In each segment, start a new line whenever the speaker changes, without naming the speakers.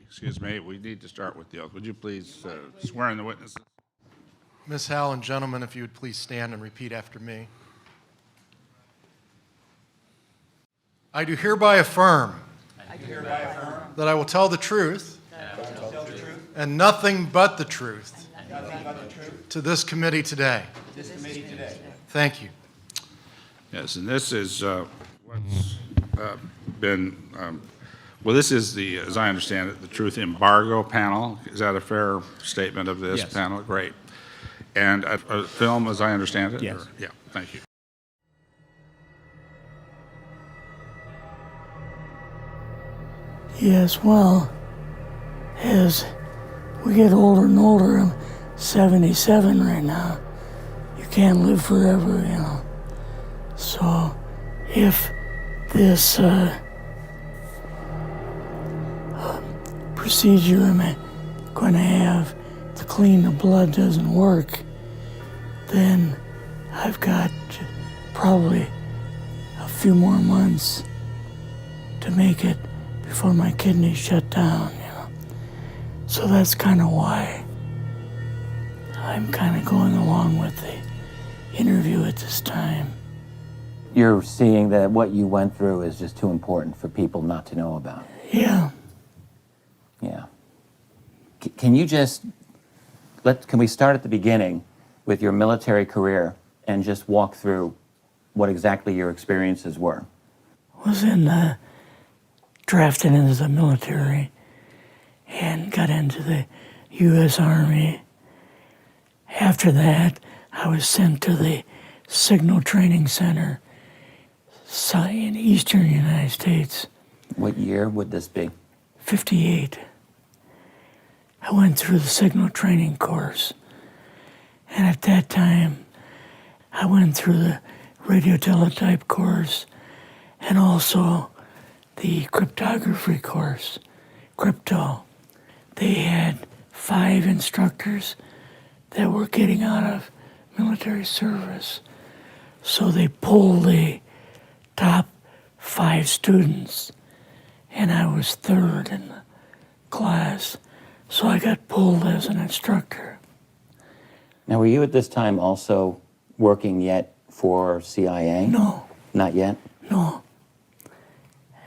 Excuse me, we need to start with the oath. Would you please swear in the witnesses?
Ms. Howell and gentlemen, if you would please stand and repeat after me. I do hereby affirm that I will tell the truth and nothing but the truth to this committee today. Thank you.
Yes, and this is what's been, well, this is the, as I understand it, the Truth Embargo panel. Is that a fair statement of this panel? Great. And a film, as I understand it?
Yes.
Yeah, thank you.
Yes, well, as we get older and older, I'm 77 right now. You can't live forever, you know. So if this procedure I'm going to have to clean the blood doesn't work, then I've got probably a few more months to make it before my kidneys shut down, you know. So that's kind of why I'm kind of going along with the interview at this time.
You're seeing that what you went through is just too important for people not to know about.
Yeah.
Yeah. Can you just, can we start at the beginning with your military career and just walk through what exactly your experiences were?
Was drafted into the military and got into the U.S. Army. After that, I was sent to the Signal Training Center in eastern United States.
What year would this be?
58. I went through the signal training course. And at that time, I went through the radio teletype course and also the cryptography course, crypto. They had 5 instructors that were getting out of military service. So they pulled the top 5 students, and I was 3rd in the class. So I got pulled as an instructor.
Now, were you at this time also working yet for CIA?
No.
Not yet?
No.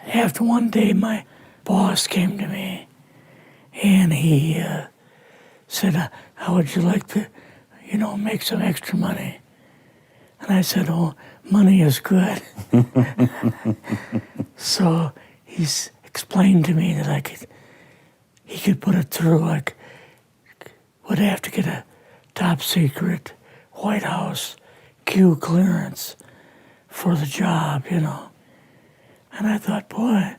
After one day, my boss came to me, and he said, how would you like to, make some extra money? And I said, oh, money is good. So he's explained to me that he could put it through, would have to get a top secret White House Q clearance for the job, And I thought, boy,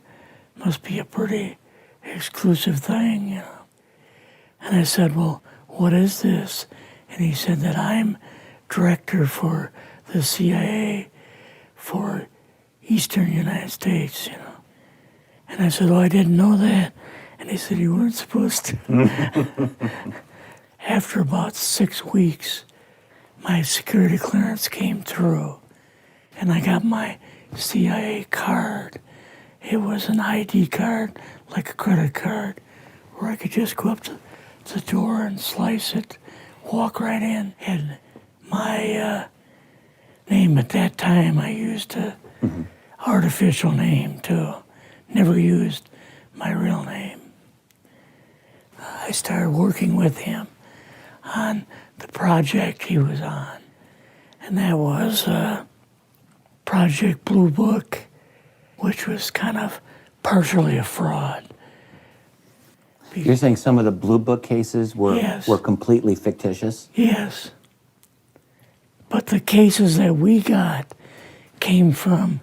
must be a pretty exclusive thing, And I said, well, what is this? And he said that I'm director for the CIA for Eastern United States, And I said, oh, I didn't know that. And he said, you weren't supposed to. After about 6 weeks, my security clearance came through, and I got my CIA card. It was an ID card, like a credit card, where I could just go up to the door and slice it, walk right in. And my name at that time, I used a artificial name too. Never used my real name. I started working with him on the project he was on, and that was Project Blue Book, which was kind of partially a fraud.
You're saying some of the Blue Book cases were completely fictitious?
Yes. But the cases that we got came from,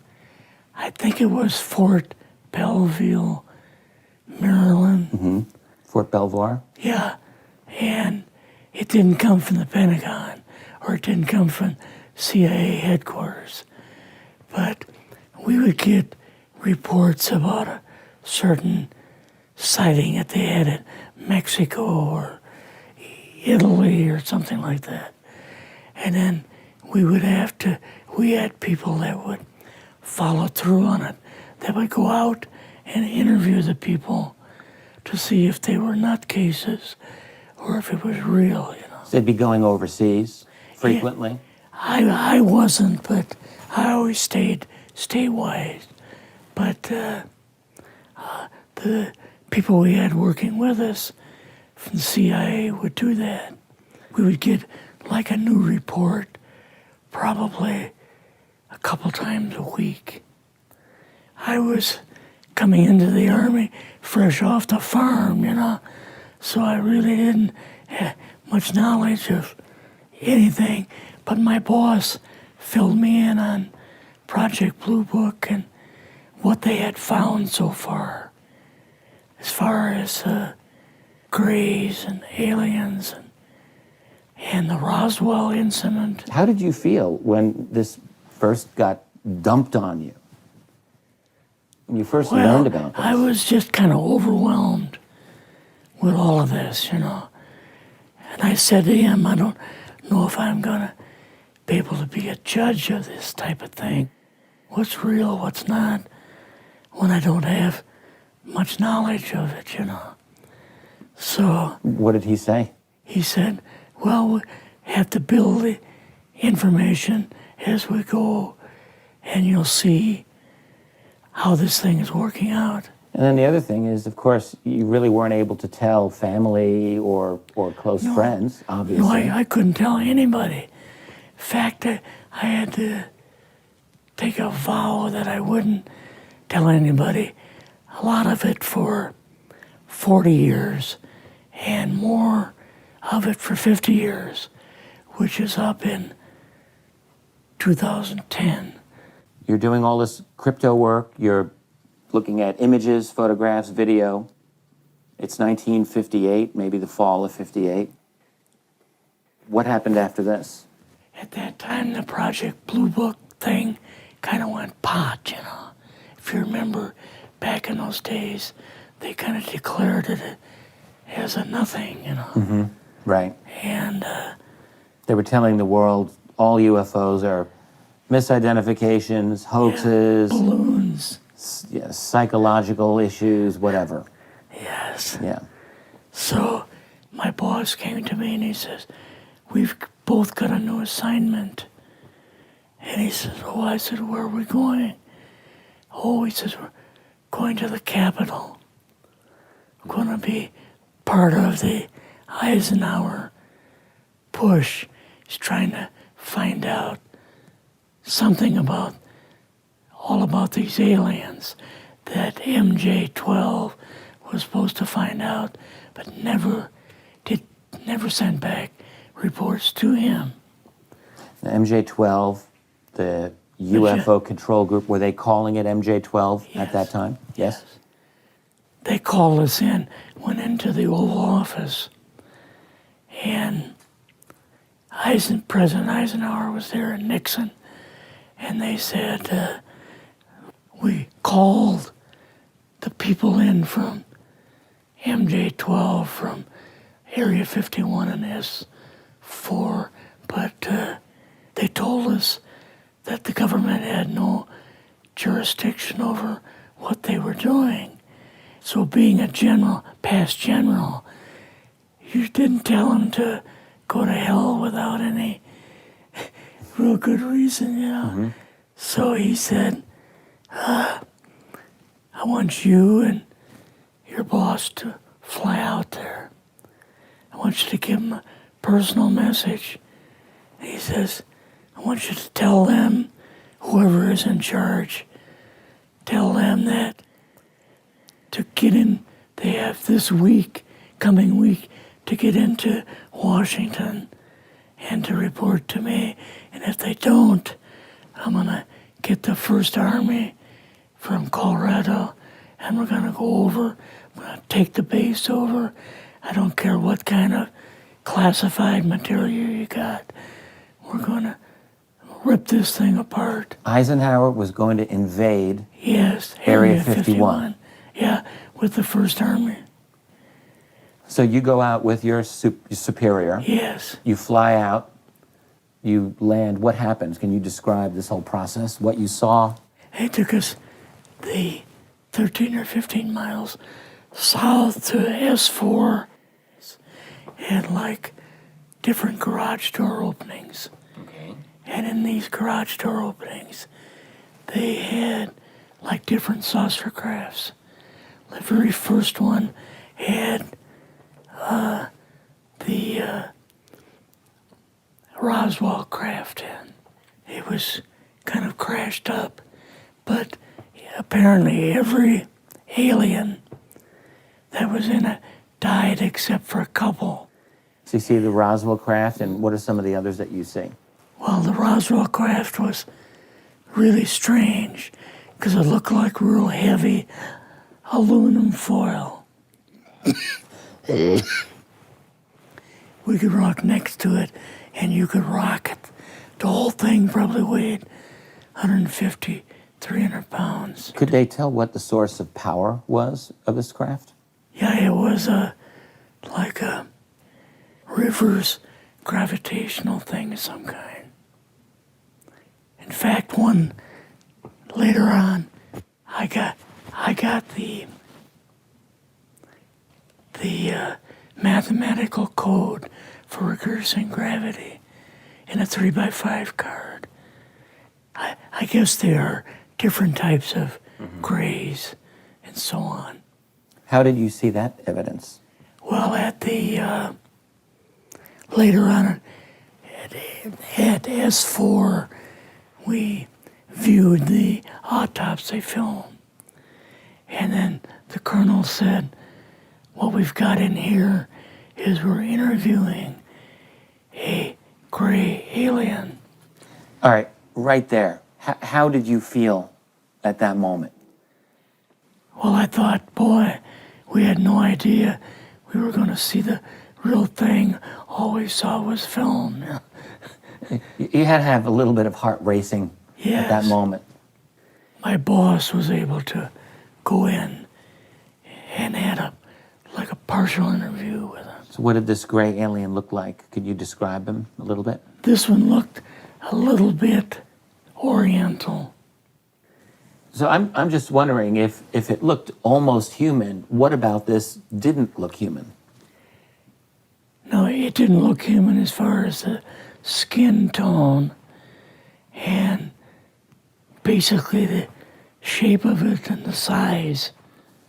I think it was Fort Belvoir, Maryland.
Mm-hmm. Fort Belvoir?
Yeah. And it didn't come from the Pentagon, or it didn't come from CIA headquarters. But we would get reports about a certain sighting that they had in Mexico or Italy or something like that. And then we had people that would follow through on it, that would go out and interview the people to see if they were nutcases or if it was real, you know.
So they'd be going overseas frequently?
I wasn't, but I always stayed statewide. But the people we had working with us from the CIA would do that. We would get like a new report probably a couple times a week. I was coming into the Army fresh off the farm, you know, so I really didn't have much knowledge of anything, but my boss filled me in on Project Blue Book and what they had found so far, as far as grays and aliens and the Roswell incident.
How did you feel when this first got dumped on you? When you first learned about this?
I was just kind of overwhelmed with all of this, you know. And I said to him, I don't know if I'm going to be able to be a judge of this type of thing. What's real, what's not, when I don't have much knowledge of it, you know. So
What did he say?
he said, well, we have to build the information as we go, and you'll see how this thing is working out.
And then the other thing is, of course, you really weren't able to tell family or close friends, obviously.
No, I couldn't tell anybody. In fact, I had to take a vow that I wouldn't tell anybody. A lot of it for 40 years and more of it for 50 years, which is up in 2010.
You're doing all this crypto work. You're looking at images, photographs, video. It's 1958, maybe the fall of 58. What happened after this?
At that time, the Project Blue Book thing kind of went pot, you know. If you remember, back in those days, they kind of declared it as a nothing, you know.
Mm-hmm. Right.
And
They were telling the world all UFOs are misidentifications, hoaxes,
balloons.
Psychological issues, whatever.
Yes.
Yeah.
So my boss came to me and he says, we've both got a new assignment. And he says, oh, I said, where are we going? Oh, he says, we're going to the Capitol. We're going to be part of the Eisenhower push. He's trying to find out something about all about these aliens that MJ-12 was supposed to find out, but never sent back reports to him.
The MJ-12, the UFO control group, were they calling it MJ-12 at that time? Yes.
They called us in, went into the Oval Office, and President Eisenhower was there and Nixon, and they said, we called the people in from MJ-12 from Area 51 and S4, but they told us that the government had no jurisdiction over what they were doing. So being a general, past general, you didn't tell them to go to hell without any real good reason, you know. Mm-hmm. So he said, I want you and your boss to fly out there. I want you to give them a personal message. And he says, I want you to tell them, whoever is in charge, tell them that to get in, they have this week, coming week, to get into Washington and to report to me. And if they don't, I'm going to get the First Army from Colorado, and we're going to go over, we're going to take the base over. I don't care what kind of classified material you got. We're going to rip this thing apart.
Eisenhower was going to invade
Yes,
Area 51.
Yeah, with the First Army.
So you go out with your superior.
Yes.
You fly out. You land. What happens? Can you describe this whole process, what you saw?
It took us the 13 or 15 miles south to S4 had like different garage door openings.
Okay.
And in these garage door openings, they had like different saucer crafts. The very first one had the Roswell craft in. It was kind of crashed up, but apparently every alien that was in it died except for a couple.
So you see the Roswell craft, and what are some of the others that you see?
Well, the Roswell craft was really strange because it looked like real heavy aluminum foil. We could rock next to it, and you could rock it. The whole thing probably weighed 150, 300 pounds.
Could they tell what the source of power was of this craft?
Yeah, it was like a reverse gravitational thing of some kind. In fact, one later on, I got the mathematical code for reversing gravity in a 3x5 card. I guess there are different types of grays and so on.
How did you see that evidence?
Well, at the later on at S4, we viewed the autopsy film, and then the colonel said, "What we've got in here is we're interviewing a gray alien."
All right, right there. How did you feel at that moment?
Well, I thought, boy, we had no idea we were going to see the real thing. All we saw was film.
You had to have a little bit of heart racing at that
Yes.
moment.
My boss was able to go in and had like a partial interview with him.
So what did this gray alien look like? Could you describe him a little bit?
This one looked a little bit oriental.
So I'm just wondering if it looked almost human, what about this didn't look human?
No, it didn't look human as far as the skin tone and basically the shape of it and the size.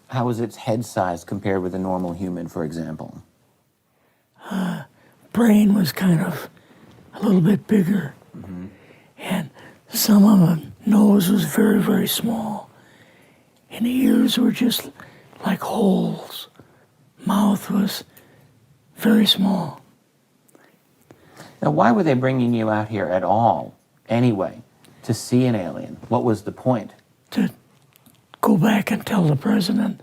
How was its head size compared with a normal human, for example?
Brain was kind of a little bit bigger. And some of the nose was very, very small. And the ears were just like holes. Mouth was very small.
Now, why were they bringing you out here at all, anyway, to see an alien? What was the point?
To go back and tell the president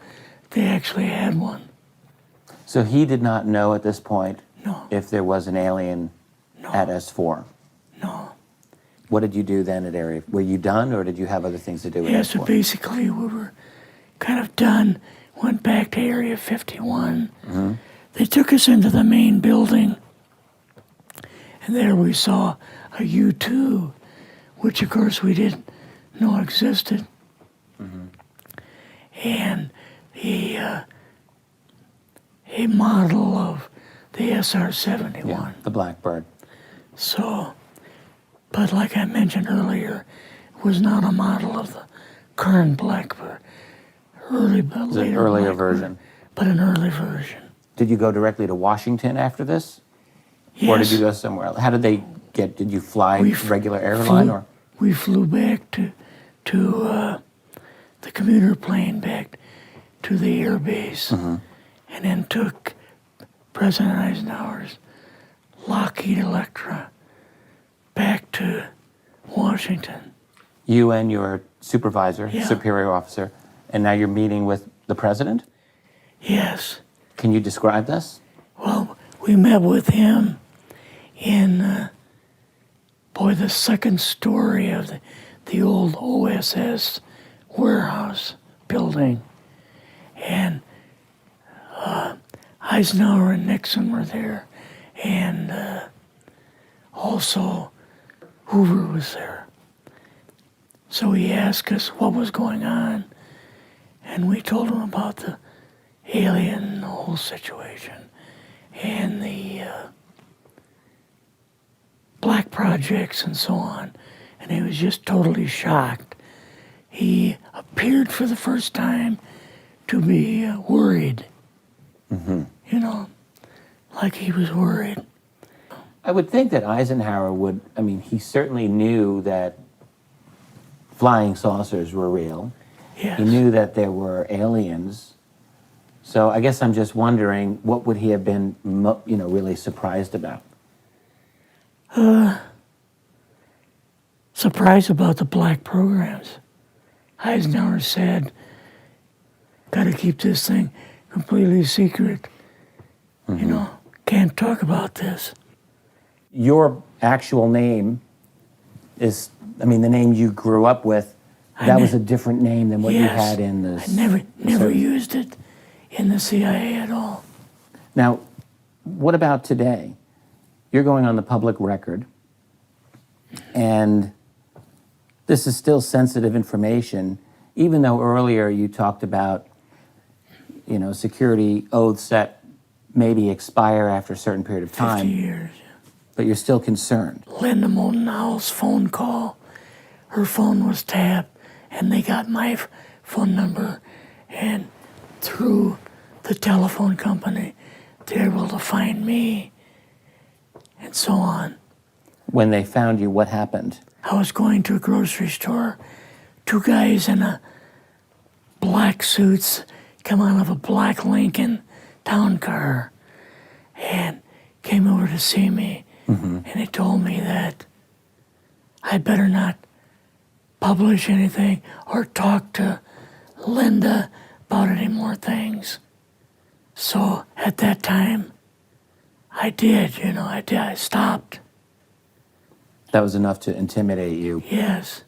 they actually had one.
So he did not know at this point
No,
if there was an alien at S4.
no.
What did you do then at Area? Were you done, or did you have other things to do at
Yeah, so
S4?
basically we were kind of done, went back to Area 51. They took us into the main building, and there we saw a U-2, which of course we didn't know existed. And a model of the SR-71.
Yeah, the Blackbird.
So, but like I mentioned earlier, it was not a model of the current Blackbird.
It's an earlier version.
But an early version.
Did you go directly to Washington after this? Or did
Yes.
you go somewhere else? How did they get, did you fly regular airline or?
We flew back to the commuter plane back to the air base, and then took President Eisenhower's Lockheed Electra back to Washington.
You and your supervisor,
Yeah.
superior officer, and now you're meeting with the president?
Yes.
Can you describe this?
Well, we met with him in, the second story of the old OSS warehouse building. And Eisenhower and Nixon were there, and also Hoover was there. So he asked us what was going on, and we told him about the alien, the whole situation, and the black projects and so on. And he was just totally shocked. He appeared for the first time to be worried. You know, like he was worried.
I would think that Eisenhower would, I mean, he certainly knew that flying saucers were real.
Yes.
He knew that there were aliens. So I guess I'm just wondering, what would he have been, really surprised about?
Surprised about the black programs. Eisenhower said, got to keep this thing completely secret. You know, can't talk about this.
Your actual name is, I mean, the name you grew up with, that was a different name than what you had in the...
I never used it in the CIA at all.
Now, what about today? You're going on the public record, and this is still sensitive information, even though earlier you talked about, security oaths that maybe expire after a certain period of
50
time,
years.
but you're still concerned.
Linda Motenau's phone call, her phone was tapped, and they got my phone number, and through the telephone company, they're able to find me, and so on.
When they found you, what happened?
I was going to a grocery store. Two guys in a black suits come out of a black Lincoln town car and came over to see me. And they told me that I'd better not publish anything or talk to Linda about any more things. So at that time, I did, I stopped.
That was enough to intimidate you.
Yes.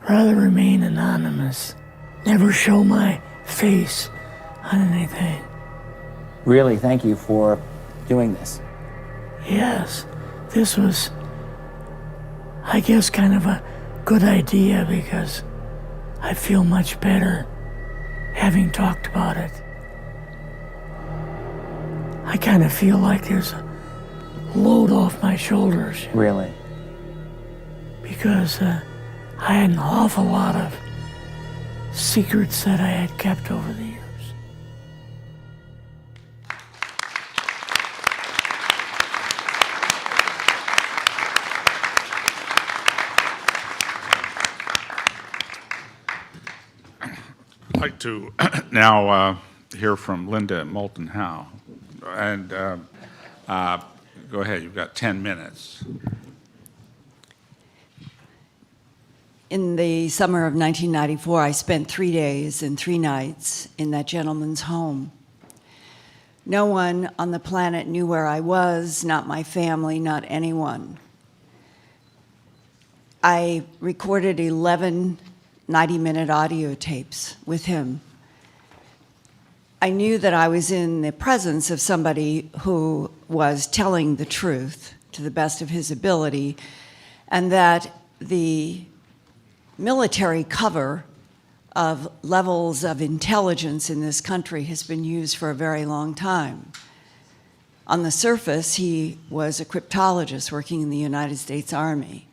Rather remain anonymous. Never show my face on anything.
Really, thank you for doing this.
Yes, this was, I guess, kind of a good idea because I feel much better having talked about it. I kind of feel like there's a load off my shoulders
Really?
because I had an awful lot of secrets that I had kept over the years.
I'd like to now hear from Linda Moulton Howe. And go ahead, you've got 10 minutes.
In the summer of 1994, I spent 3 days and 3 nights in that gentleman's home. No one on the planet knew where I was, not my family, not anyone. I recorded 11 90-minute audio tapes with him. I knew that I was in the presence of somebody who was telling the truth to the best of his ability, and that the military cover of levels of intelligence in this country has been used for a very long time. On the surface, he was a cryptologist working in the United States Army.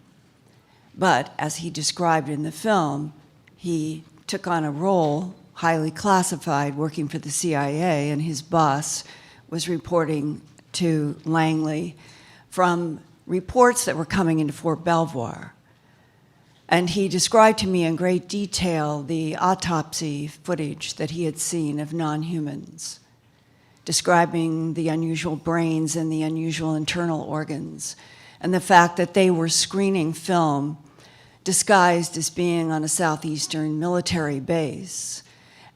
But as he described in the film, he took on a role, highly classified, working for the CIA, and his boss was reporting to Langley from reports that were coming into Fort Belvoir. And he described to me in great detail the autopsy footage that he had seen of non-humans, describing the unusual brains and the unusual internal organs, and the fact that they were screening film disguised as being on a southeastern military base,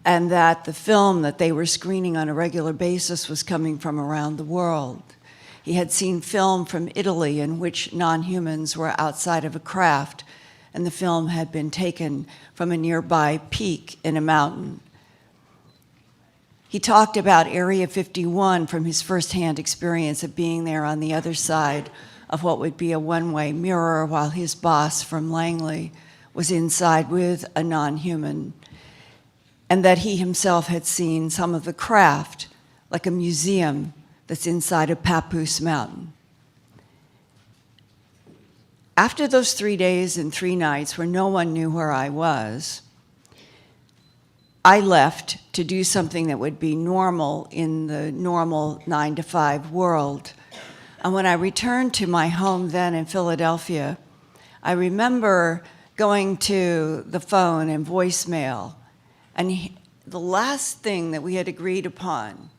and that the film that they were screening on a regular basis was coming from around the world. He had seen film from Italy in which non-humans were outside of a craft, and the film had been taken from a nearby peak in a mountain. He talked about Area 51 from his firsthand experience of being there on the other side of what would be a one-way mirror, while his boss from Langley was inside with a non-human. and that he himself had seen some of the craft, like a museum that's inside a Papoose mountain. After those 3 days and 3 nights where no one knew where I was, I left to do something that would be normal in the normal 9-to-5 world. And when I returned to my home then in Philadelphia, I remember going to the phone and voicemail, and the last thing that we had agreed upon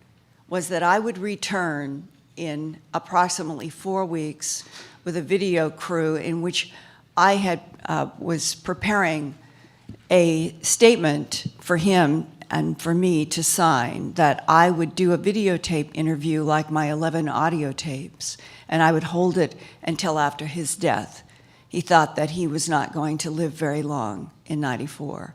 was that I would return in approximately 4 weeks with a video crew in which I was preparing a statement for him and for me to sign, that I would do a videotape interview like my 11 audio tapes, and I would hold it until after his death. He thought that he was not going to live very long in '94.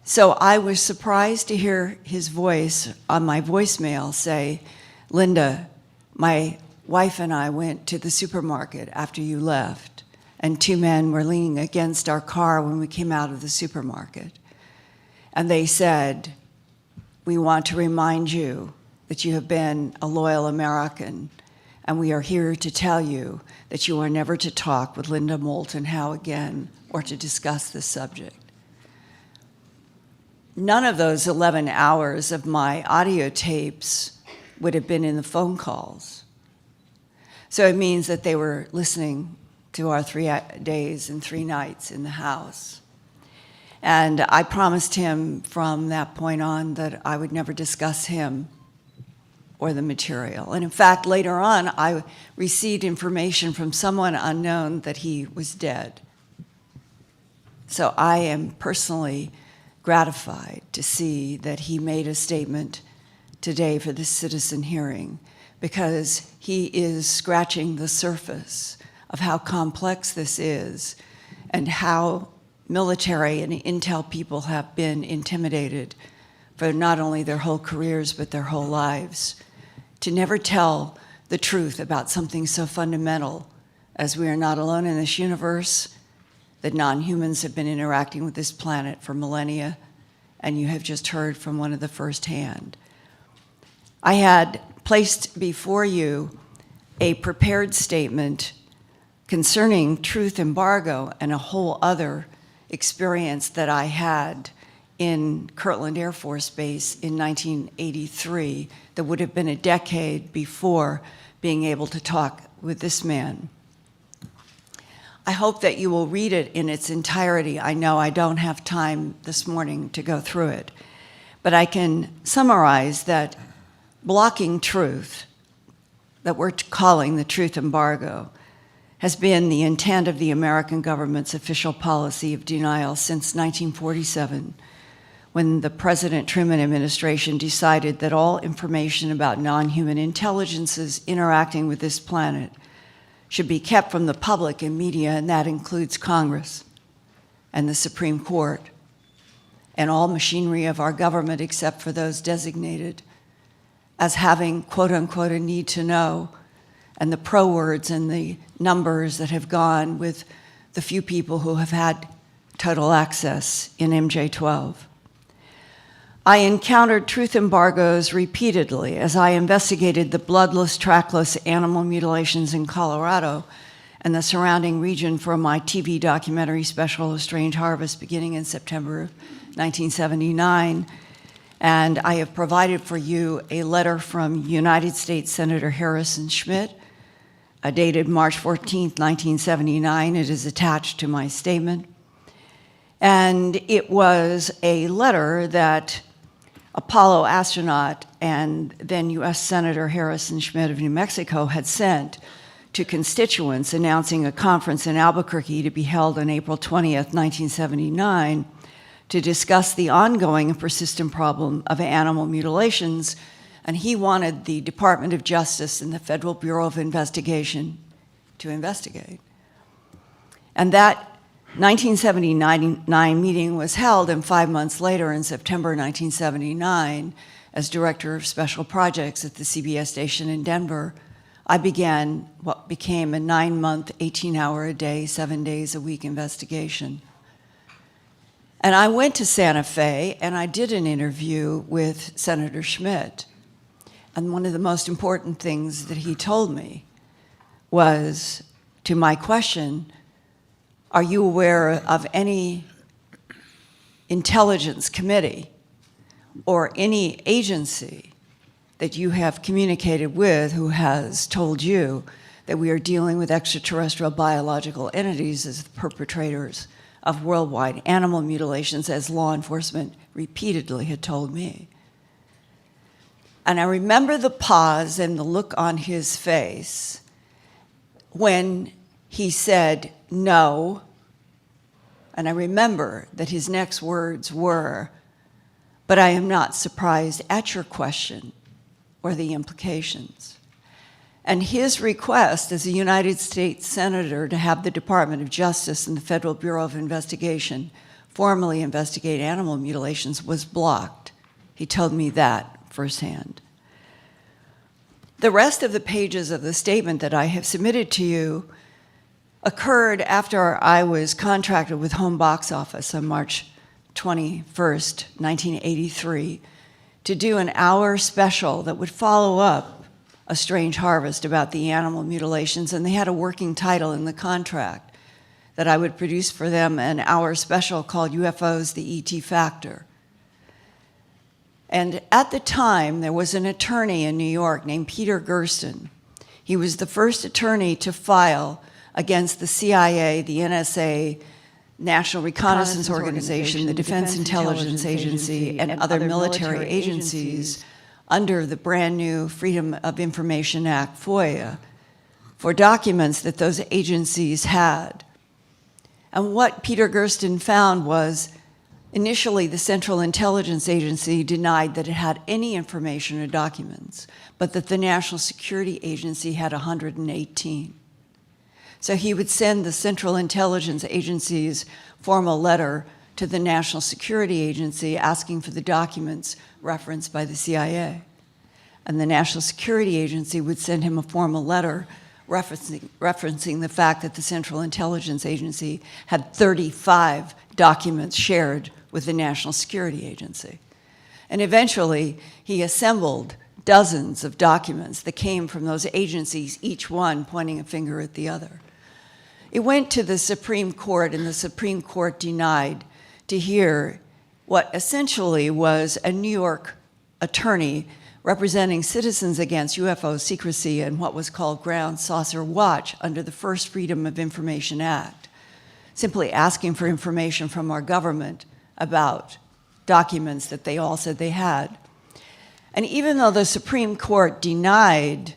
So I was surprised to hear his voice on my voicemail say, "Linda, my wife and I went to the supermarket after you left, and 2 men were leaning against our car when we came out of the supermarket. And they said, 'We want to remind you that you have been a loyal American, and we are here to tell you that you are never to talk with Linda Moulton Howe again or to discuss this subject.'" None of those 11 hours of my audio tapes would have been in the phone calls. So it means that they were listening to our 3 days and 3 nights in the house. And I promised him from that point on that I would never discuss him or the material. And in fact, later on, I received information from someone unknown that he was dead. So I am personally gratified to see that he made a statement today for this citizen hearing, because he is scratching the surface of how complex this is and how military and intel people have been intimidated for not only their whole careers but their whole lives to never tell the truth about something so fundamental as we are not alone in this universe, that non-humans have been interacting with this planet for millennia, and you have just heard from one of the firsthand. I had placed before you a prepared statement concerning truth embargo and a whole other experience that I had in Kirtland Air Force Base in 1983 that would have been a decade before being able to talk with this man. I hope that you will read it in its entirety. I know I don't have time this morning to go through it, but I can summarize that blocking truth, that we're calling the truth embargo, has been the intent of the American government's official policy of denial since 1947, when the President Truman administration decided that all information about non-human intelligences interacting with this planet should be kept from the public and media, and that includes Congress and the Supreme Court and all machinery of our government except for those designated as having, quote unquote, a need to know, and the pro words and the numbers that have gone with the few people who have had total access in MJ-12. I encountered truth embargoes repeatedly as I investigated the bloodless, trackless animal mutilations in Colorado and the surrounding region for my TV documentary special, A Strange Harvest, beginning in September of 1979. And I have provided for you a letter from United States Senator Harrison Schmitt, dated March 14th, 1979. It is attached to my statement. And it was a letter that Apollo astronaut and then U.S. Senator Harrison Schmitt of New Mexico had sent to constituents announcing a conference in Albuquerque to be held on April 20th, 1979, to discuss the ongoing and persistent problem of animal mutilations, and he wanted the Department of Justice and the Federal Bureau of Investigation to investigate. And that 1979 meeting was held, and 5 months later, in September 1979, as Director of Special Projects at the CBS station in Denver, I began what became a 9-month, 18-hour-a-day, 7 days a week investigation. And I went to Santa Fe and I did an interview with Senator Schmidt. And one of the most important things that he told me was, to my question, are you aware of any intelligence committee or any agency that you have communicated with who has told you that we are dealing with extraterrestrial biological entities as the perpetrators of worldwide animal mutilations, as law enforcement repeatedly had told me? And I remember the pause and the look on his face when he said no. And I remember that his next words were, "But I am not surprised at your question or the implications." And his request as a United States Senator to have the Department of Justice and the Federal Bureau of Investigation formally investigate animal mutilations was blocked. He told me that firsthand. The rest of the pages of the statement that I have submitted to you occurred after I was contracted with Home Box Office on March 21st, 1983, to do an hour special that would follow up A Strange Harvest about the animal mutilations, and they had a working title in the contract that I would produce for them, an hour special called UFOs, the ET Factor. And at the time, there was an attorney in New York named Peter Gersten. He was the first attorney to file against the CIA, the NSA, National Reconnaissance Organization, the Defense Intelligence Agency, and other military agencies under the brand new Freedom of Information Act, FOIA, for documents that those agencies had. And what Peter Gersten found was, initially, the Central Intelligence Agency denied that it had any information or documents, but that the National Security Agency had 118. So he would send the Central Intelligence Agency's formal letter to the National Security Agency asking for the documents referenced by the CIA. And the National Security Agency would send him a formal letter referencing the fact that the Central Intelligence Agency had 35 documents shared with the National Security Agency. And eventually, he assembled dozens of documents that came from those agencies, each one pointing a finger at the other. It went to the Supreme Court, and the Supreme Court denied to hear what essentially was a New York attorney representing Citizens Against UFO Secrecy and what was called Ground Saucer Watch under the first Freedom of Information Act, simply asking for information from our government about documents that they all said they had. And even though the Supreme Court denied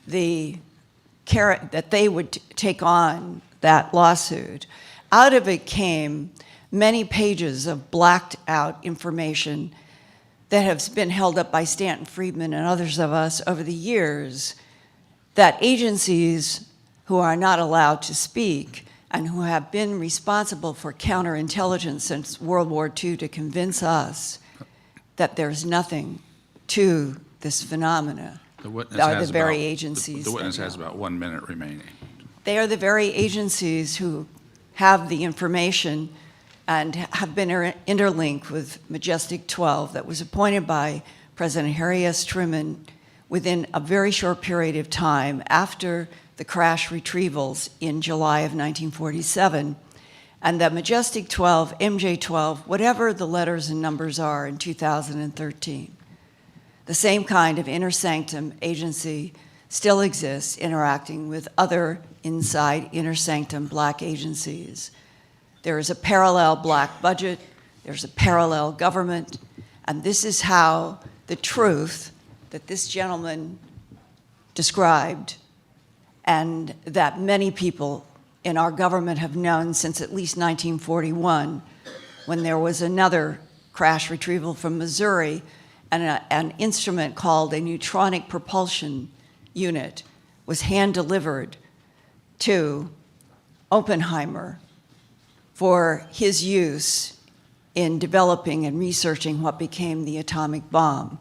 that they would take on that lawsuit, out of it came many pages of blacked out information that has been held up by Stanton Friedman and others of us over the years, that agencies who are not allowed to speak and who have been responsible for counterintelligence since World War II to convince us that there's nothing to this phenomena are the very agencies.
The witness has about 1 minute remaining.
They are the very agencies who have the information and have been interlinked with Majestic 12 that was appointed by President Harry S. Truman within a very short period of time after the crash retrievals in July of 1947. And that Majestic 12, MJ12, whatever the letters and numbers are in 2013, the same kind of inner sanctum agency still exists interacting with other inside inner sanctum black agencies. There is a parallel black budget, there's a parallel government, and this is how the truth that this gentleman described and that many people in our government have known since at least 1941, when there was another crash retrieval from Missouri and an instrument called a neutronic propulsion unit was hand-delivered to Oppenheimer for his use in developing and researching what became the atomic bomb.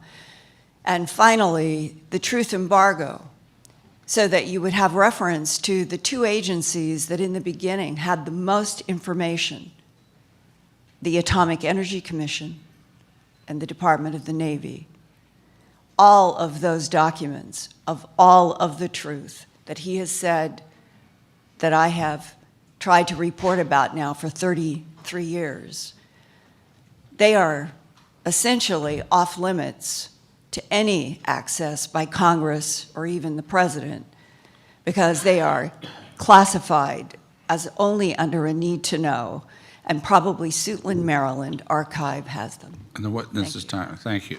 And finally, the truth embargo, so that you would have reference to the two agencies that in the beginning had the most information the Atomic Energy Commission, and the Department of the Navy. All of those documents of all of the truth that he has said that I have tried to report about now for 33 years, they are essentially off limits to any access by Congress or even the president, because they are classified as only under a need to know, and probably Suitland, Maryland archive has them.
And the witness is time. Thank you.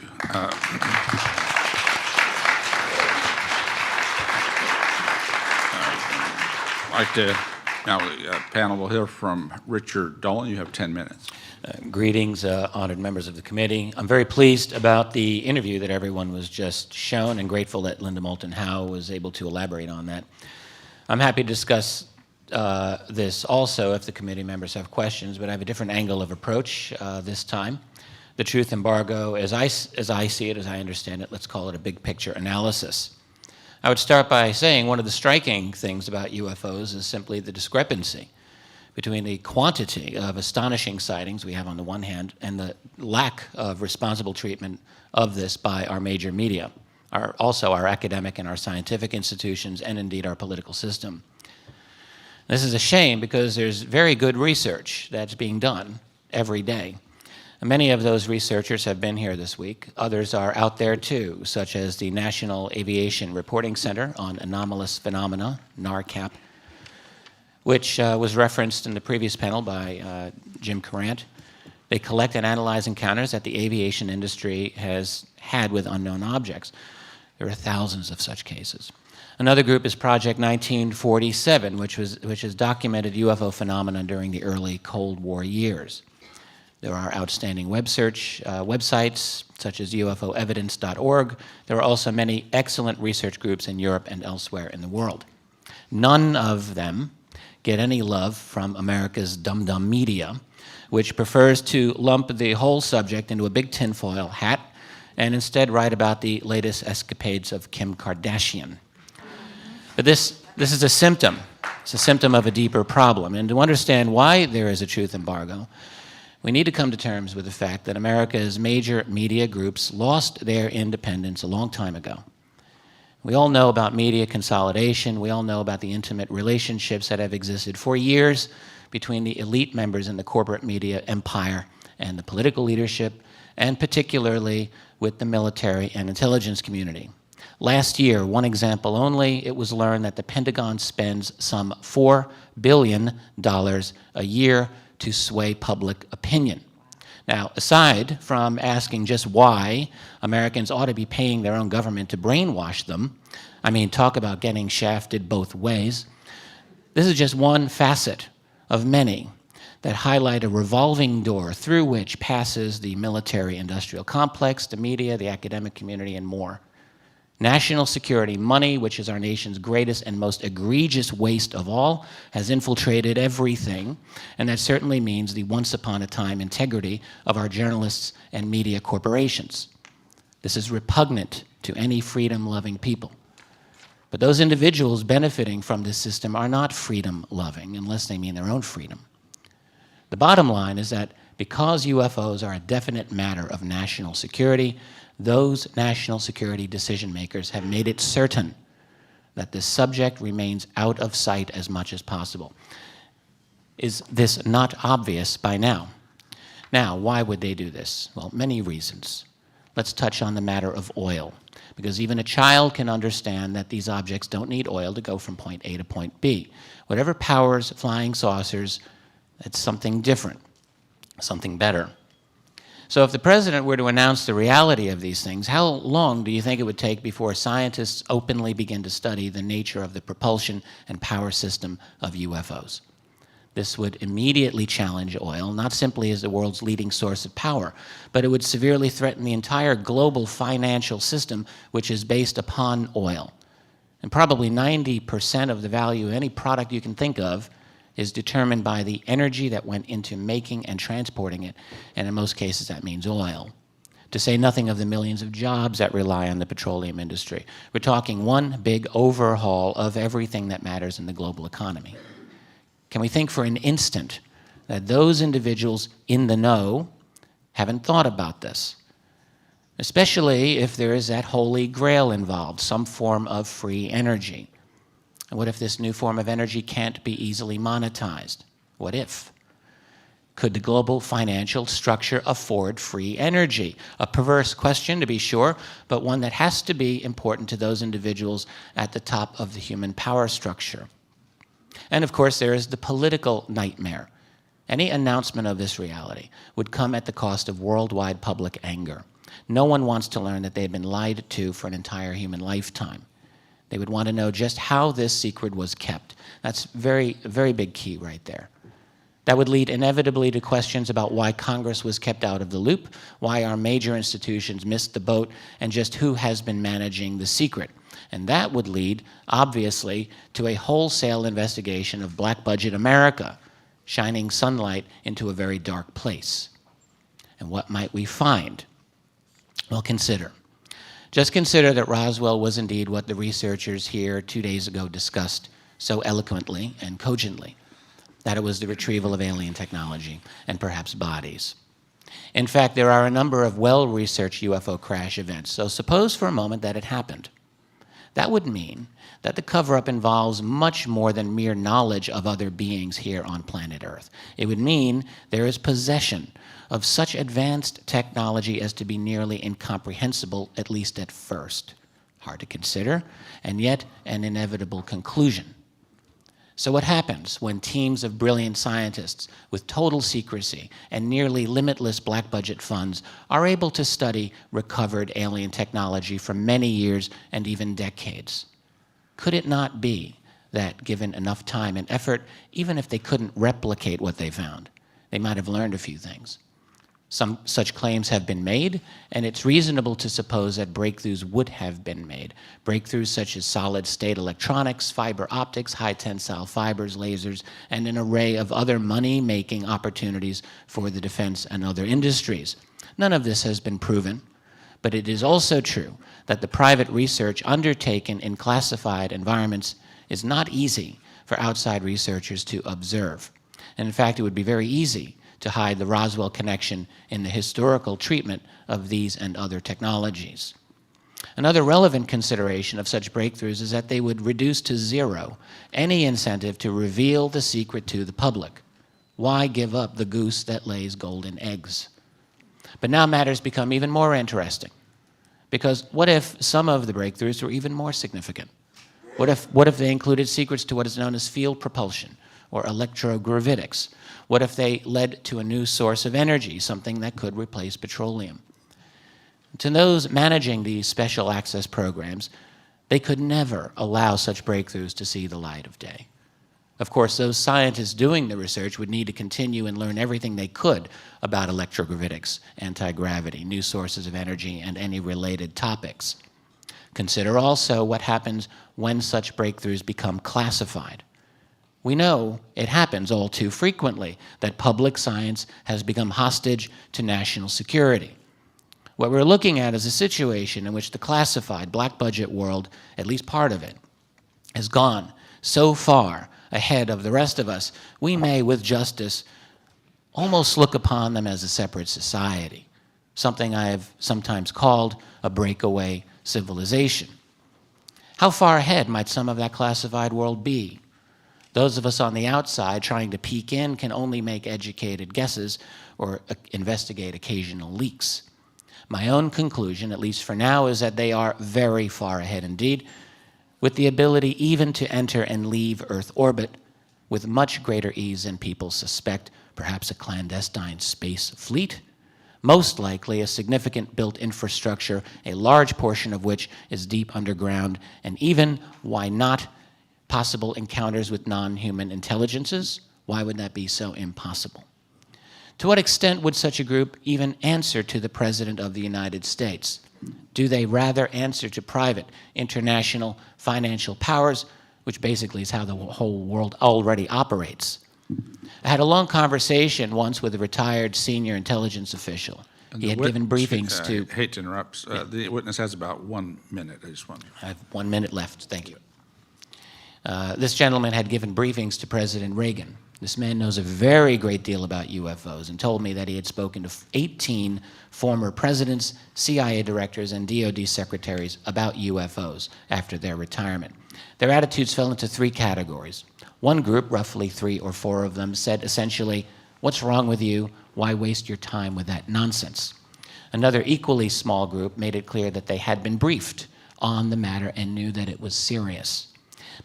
I'd like to, now the panel will hear from Richard Dolan. You have 10 minutes.
Greetings, honored members of the committee. I'm very pleased about the interview that everyone was just shown and grateful that Linda Moulton Howe was able to elaborate on that. I'm happy to discuss this also if the committee members have questions, but I have a different angle of approach this time. The truth embargo, as I see it, as I understand it, let's call it a big picture analysis. I would start by saying one of the striking things about UFOs is simply the discrepancy between the quantity of astonishing sightings we have on the one hand and the lack of responsible treatment of this by our major media, also our academic and our scientific institutions, and indeed our political system. This is a shame because there's very good research that's being done every day. And many of those researchers have been here this week. Others are out there too, such as the National Aviation Reporting Center on Anomalous Phenomena, NARCAP, which was referenced in the previous panel by Jim Courant. They collect and analyze encounters that the aviation industry has had with unknown objects. There are thousands of such cases. Another group is Project 1947, which has documented UFO phenomena during the early Cold War years. There are outstanding websites, such as UFOevidence.org. There are also many excellent research groups in Europe and elsewhere in the world. None of them get any love from America's dum-dum media, which prefers to lump the whole subject into a big tinfoil hat and instead write about the latest escapades of Kim Kardashian. But this is a symptom. It's a symptom of a deeper problem. And to understand why there is a truth embargo, we need to come to terms with the fact that America's major media groups lost their independence a long time ago. We all know about media consolidation. We all know about the intimate relationships that have existed for years between the elite members in the corporate media empire and the political leadership, and particularly with the military and intelligence community. Last year, one example only, it was learned that the Pentagon spends some $4 billion a year to sway public opinion. Now, aside from asking just why Americans ought to be paying their own government to brainwash them, I mean, talk about getting shafted both ways, this is just one facet of many that highlight a revolving door through which passes the military-industrial complex, the media, the academic community, and more. National security money, which is our nation's greatest and most egregious waste of all, has infiltrated everything, and that certainly means the once-upon-a-time integrity of our journalists and media corporations. This is repugnant to any freedom-loving people. But those individuals benefiting from this system are not freedom-loving, unless they mean their own freedom. The bottom line is that because UFOs are a definite matter of national security, those national security decision makers have made it certain that this subject remains out of sight as much as possible. Is this not obvious by now? Now, why would they do this? Well, many reasons. Let's touch on the matter of oil, because even a child can understand that these objects don't need oil to go from point A to point B. Whatever powers flying saucers, it's something different, something better. So if the president were to announce the reality of these things, how long do you think it would take before scientists openly begin to study the nature of the propulsion and power system of UFOs? This would immediately challenge oil, not simply as the world's leading source of power, but it would severely threaten the entire global financial system, which is based upon oil. And probably 90% of the value of any product you can think of is determined by the energy that went into making and transporting it, and in most cases that means oil. To say nothing of the millions of jobs that rely on the petroleum industry. We're talking one big overhaul of everything that matters in the global economy. Can we think for an instant that those individuals in the know haven't thought about this, especially if there is that holy grail involved, some form of free energy. And what if this new form of energy can't be easily monetized? What if? Could the global financial structure afford free energy? A perverse question, to be sure, but one that has to be important to those individuals at the top of the human power structure. And of course, there is the political nightmare. Any announcement of this reality would come at the cost of worldwide public anger. No one wants to learn that they've been lied to for an entire human lifetime. They would want to know just how this secret was kept. That's a very big key right there. That would lead inevitably to questions about why Congress was kept out of the loop, why our major institutions missed the boat, and just who has been managing the secret. And that would lead, obviously, to a wholesale investigation of black budget America, shining sunlight into a very dark place. And what might we find? Well, just consider that Roswell was indeed what the researchers here 2 days ago discussed so eloquently and cogently, that it was the retrieval of alien technology and perhaps bodies. In fact, there are a number of well-researched UFO crash events, so suppose for a moment that it happened. That would mean that the cover-up involves much more than mere knowledge of other beings here on planet Earth. It would mean there is possession of such advanced technology as to be nearly incomprehensible, at least at first. Hard to consider, and yet an inevitable conclusion. So what happens when teams of brilliant scientists with total secrecy and nearly limitless black budget funds are able to study recovered alien technology for many years and even decades? Could it not be that, given enough time and effort, even if they couldn't replicate what they found, they might have learned a few things? Some such claims have been made, and it's reasonable to suppose that breakthroughs would have been made. Breakthroughs such as solid-state electronics, fiber optics, high-tensile fibers, lasers, and an array of other money-making opportunities for the defense and other industries. None of this has been proven, but it is also true that the private research undertaken in classified environments is not easy for outside researchers to observe. And in fact, it would be very easy to hide the Roswell connection in the historical treatment of these and other technologies. Another relevant consideration of such breakthroughs is that they would reduce to zero any incentive to reveal the secret to the public. Why give up the goose that lays golden eggs? But now matters become even more interesting, because what if some of the breakthroughs were even more significant? What if they included secrets to what is known as field propulsion or electrogravitics? What if they led to a new source of energy, something that could replace petroleum? To those managing these special access programs, they could never allow such breakthroughs to see the light of day. Of course, those scientists doing the research would need to continue and learn everything they could about electrogravitics, anti-gravity, new sources of energy, and any related topics. Consider also what happens when such breakthroughs become classified. We know it happens all too frequently that public science has become hostage to national security. What we're looking at is a situation in which the classified black budget world, at least part of it, has gone so far ahead of the rest of us, we may, with justice, almost look upon them as a separate society, something I have sometimes called a breakaway civilization. How far ahead might some of that classified world be? Those of us on the outside trying to peek in can only make educated guesses or investigate occasional leaks. My own conclusion, at least for now, is that they are very far ahead indeed, with the ability even to enter and leave Earth orbit with much greater ease than people suspect, perhaps a clandestine space fleet, most likely a significant built infrastructure, a large portion of which is deep underground, and even, why not, possible encounters with non-human intelligences? Why would that be so impossible? To what extent would such a group even answer to the President of the United States? Do they rather answer to private, international, financial powers, which basically is how the whole world already operates? I had a long conversation once with a retired senior intelligence official. He had given briefings to...
I hate to interrupt. The witness has about 1 minute.
I have 1 minute left. Thank you. This gentleman had given briefings to President Reagan This man knows a very great deal about UFOs and told me that he had spoken to 18 former presidents, CIA directors, and DoD secretaries about UFOs after their retirement. Their attitudes fell into three categories. One group, roughly 3 or 4 of them, said essentially, "What's wrong with you? Why waste your time with that nonsense?" Another equally small group made it clear that they had been briefed on the matter and knew that it was serious.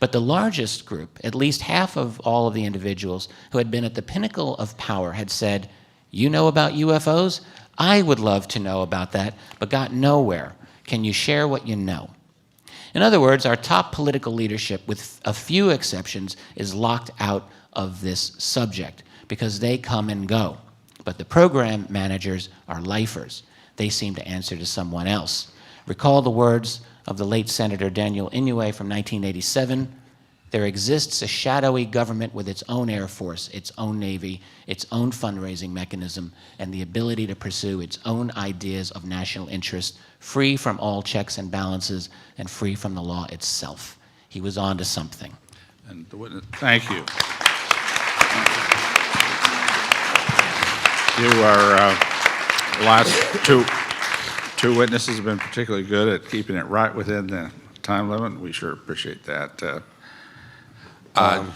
But the largest group, at least half of all of the individuals who had been at the pinnacle of power, had said, "You know about UFOs? I would love to know about that, but got nowhere. Can you share what you know?" In other words, our top political leadership, with a few exceptions, is locked out of this subject because they come and go. But the program managers are lifers. They seem to answer to someone else. Recall the words of the late Senator Daniel Inouye from 1987, "There exists a shadowy government with its own Air Force, its own Navy, its own fundraising mechanism, and the ability to pursue its own ideas of national interest, free from all checks and balances and free from the law itself." He was on to something.
And the witness, thank you. The last two witnesses have been particularly good at keeping it right within the time limit. We sure appreciate that.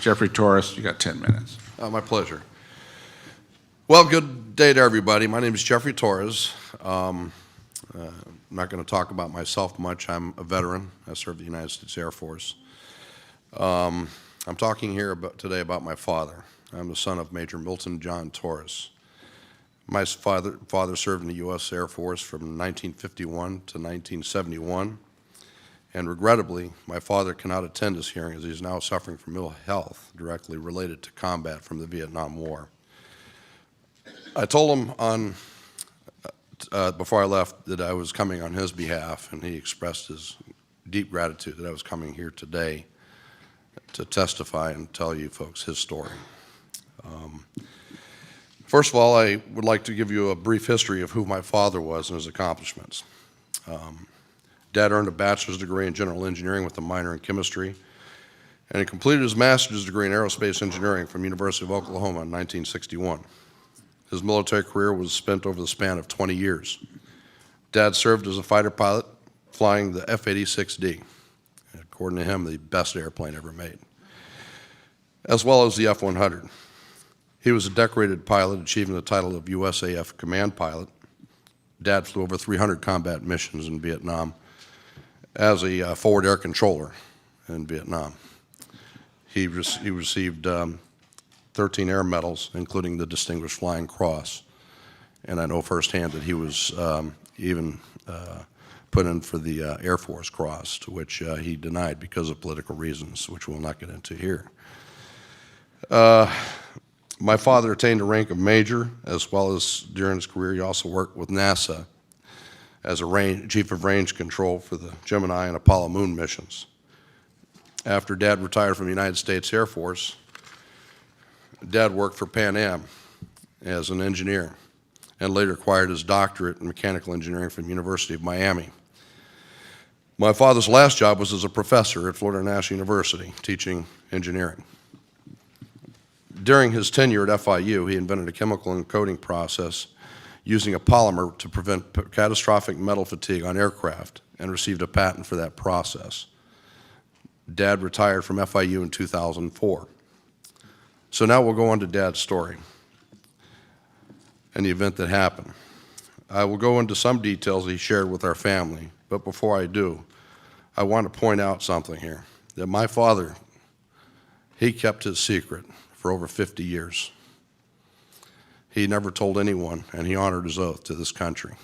Jeffrey Torres, you got 10 minutes.
My pleasure. Well, good day to everybody. My name is Jeffrey Torres. I'm not going to talk about myself much. I'm a veteran. I served the United States Air Force. I'm talking here today about my father. I'm the son of Major Milton John Torres. My father served in the U.S. Air Force from 1951 to 1971, and regrettably, my father cannot attend this hearing as he is now suffering from ill health directly related to combat from the Vietnam War. I told him before I left that I was coming on his behalf, and he expressed his deep gratitude that I was coming here today to testify and tell you folks his story. First of all, I would like to give you a brief history of who my father was and his accomplishments. Dad earned a bachelor's degree in general engineering with a minor in chemistry, and he completed his master's degree in aerospace engineering from University of Oklahoma in 1961. His military career was spent over the span of 20 years. Dad served as a fighter pilot, flying the F-86D, according to him, the best airplane ever made, as well as the F-100. He was a decorated pilot, achieving the title of USAF Command Pilot. Dad flew over 300 combat missions in Vietnam as a forward air controller in Vietnam. He received 13 air medals, including the Distinguished Flying Cross. And I know firsthand that he was even put in for the Air Force Cross, to which he denied because of political reasons, which we'll not get into here. My father attained the rank of major, as well as during his career he also worked with NASA as a chief of range control for the Gemini and Apollo moon missions. After Dad retired from the United States Air Force, Dad worked for Pan Am as an engineer and later acquired his doctorate in mechanical engineering from the University of Miami. My father's last job was as a professor at Florida National University, teaching engineering. During his tenure at FIU, he invented a chemical encoding process using a polymer to prevent catastrophic metal fatigue on aircraft and received a patent for that process. Dad retired from FIU in 2004. So now we'll go on to Dad's story and the event that happened. I will go into some details he shared with our family, but before I do, I want to point out something here, that my father, he kept his secret for over 50 years. He never told anyone, and he honored his oath to this country.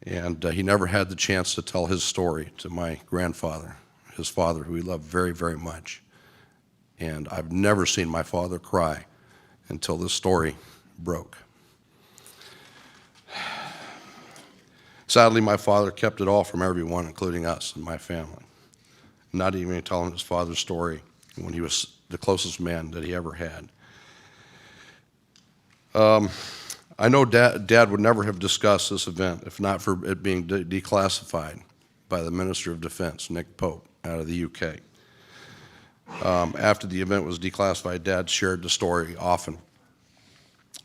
And he never had the chance to tell his story to my grandfather, his father, who he loved very, very much. And I've never seen my father cry until this story broke. Sadly, my father kept it all from everyone, including us and my family, not even telling his father's story when he was the closest man that he ever had. I know Dad would never have discussed this event if not for it being declassified by the Minister of Defense, Nick Pope, out of the UK. After the event was declassified, Dad shared the story often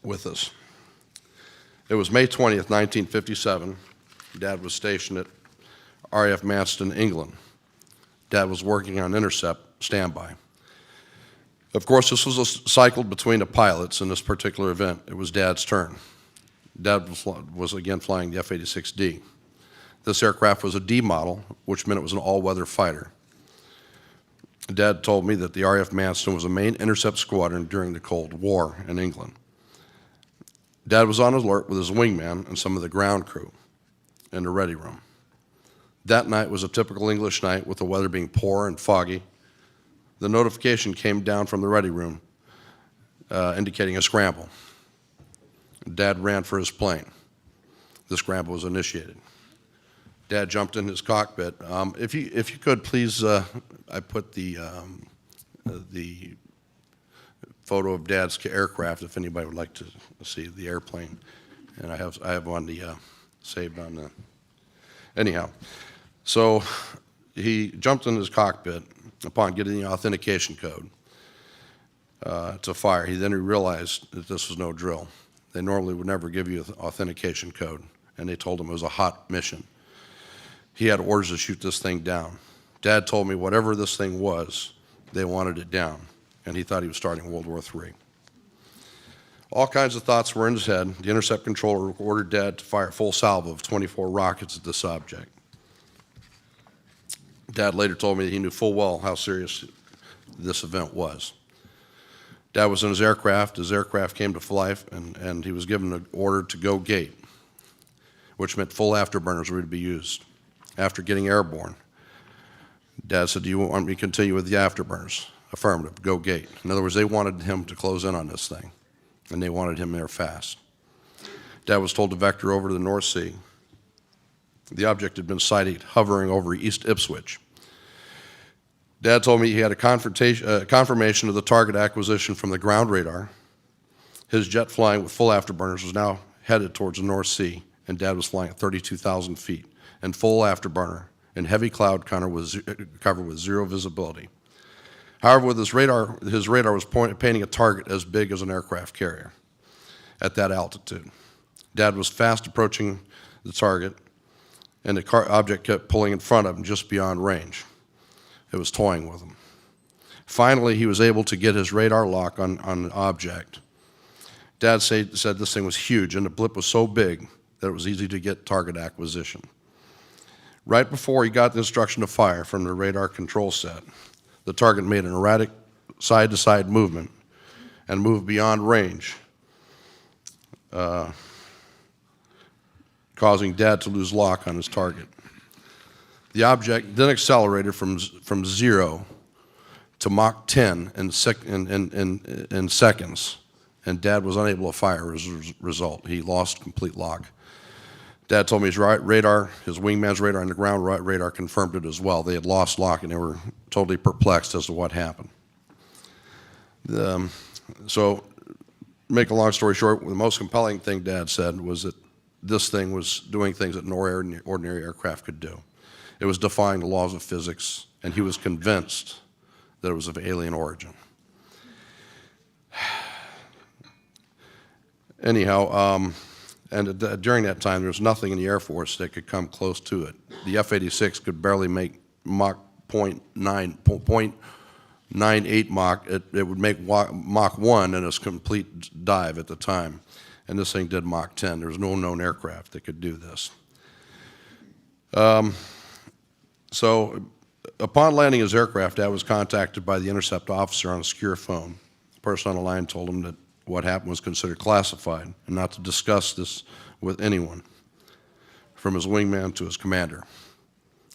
with us. It was May 20th, 1957. Dad was stationed at RAF Manston, England. Dad was working on intercept standby. Of course, this was cycled between the pilots in this particular event. It was Dad's turn. Dad was again flying the F-86D. This aircraft was a D model, which meant it was an all-weather fighter. Dad told me that the RAF Manston was a main intercept squadron during the Cold War in England. Dad was on alert with his wingman and some of the ground crew in the ready room. That night was a typical English night with the weather being poor and foggy. The notification came down from the ready room indicating a scramble. Dad ran for his plane. The scramble was initiated. Dad jumped in his cockpit. If you could, please, I put the photo of Dad's aircraft, if anybody would like to see the airplane. And I have one saved on the, anyhow. So he jumped in his cockpit upon getting the authentication code to fire. He then realized that this was no drill. They normally would never give you an authentication code, and they told him it was a hot mission. He had orders to shoot this thing down. Dad told me whatever this thing was, they wanted it down, and he thought he was starting World War III. All kinds of thoughts were in his head. The intercept controller ordered Dad to fire a full salvo of 24 rockets at this object. Dad later told me that he knew full well how serious this event was. Dad was in his aircraft. His aircraft came to life, and he was given an order to go gate, which meant full afterburners were to be used. After getting airborne, Dad said, "Do you want me to continue with the afterburners?" Affirmative, go gate. In other words, they wanted him to close in on this thing, and they wanted him there fast. Dad was told to vector over to the North Sea. The object had been sighted hovering over East Ipswich. Dad told me he had a confirmation of the target acquisition from the ground radar. His jet flying with full afterburners was now headed towards the North Sea, and Dad was flying at 32,000 feet and full afterburner in heavy cloud cover with zero visibility. However, with his radar was painting a target as big as an aircraft carrier at that altitude. Dad was fast approaching the target, and the object kept pulling in front of him just beyond range. It was toying with him. Finally, he was able to get his radar lock on the object. Dad said this thing was huge, and the blip was so big that it was easy to get target acquisition. Right before he got the instruction to fire from the radar control set, the target made an erratic side-to-side movement and moved beyond range, causing Dad to lose lock on his target. The object then accelerated from 0 to Mach 10 in seconds, and Dad was unable to fire as a result. He lost complete lock. Dad told me his radar, his wingman's radar, and the ground radar confirmed it as well. They had lost lock, and they were totally perplexed as to what happened. So, make a long story short, the most compelling thing Dad said was that this thing was doing things that no ordinary aircraft could do. It was defying the laws of physics, and he was convinced that it was of alien origin. Anyhow, during that time, there was nothing in the Air Force that could come close to it. The F-86 could barely make Mach 0.98 Mach. It would make Mach 1 in a complete dive at the time, and this thing did Mach 10. There was no known aircraft that could do this. So upon landing his aircraft, Dad was contacted by the intercept officer on a secure phone. The person on the line told him that what happened was considered classified and not to discuss this with anyone, from his wingman to his commander.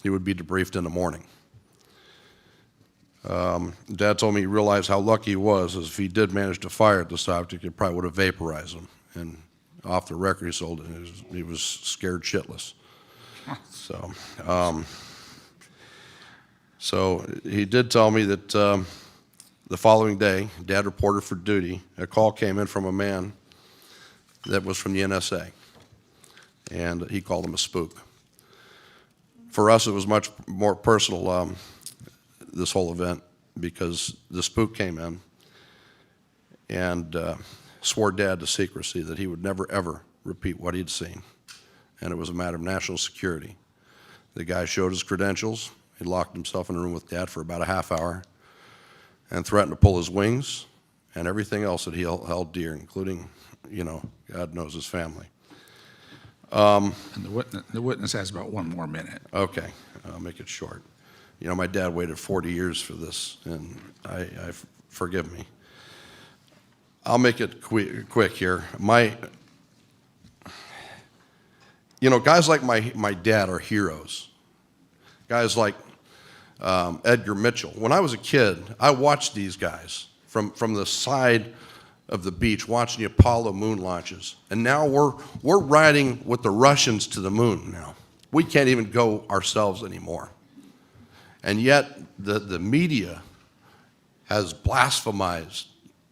He would be debriefed in the morning. Dad told me he realized how lucky he was, as if he did manage to fire at this object, it probably would have vaporized him. And off the record, he was scared shitless. So he did tell me that the following day, Dad reported for duty. A call came in from a man that was from the NSA, and he called him a spook. For us, it was much more personal, this whole event, because the spook came in and swore Dad to secrecy that he would never, ever repeat what he'd seen. And it was a matter of national security. The guy showed his credentials. He locked himself in a room with Dad for about a half hour and threatened to pull his wings and everything else that he held dear, including, you know, God knows his family.
And the witness has about 1 more minute.
Okay, I'll make it short. You know, my dad waited 40 years for this, and forgive me. I'll make it quick here. You know, guys like my dad are heroes. Guys like Edgar Mitchell. When I was a kid, I watched these guys from the side of the beach, watching the Apollo moon launches. And now we're riding with the Russians to the moon now. We can't even go ourselves anymore. And yet the media has blasphemized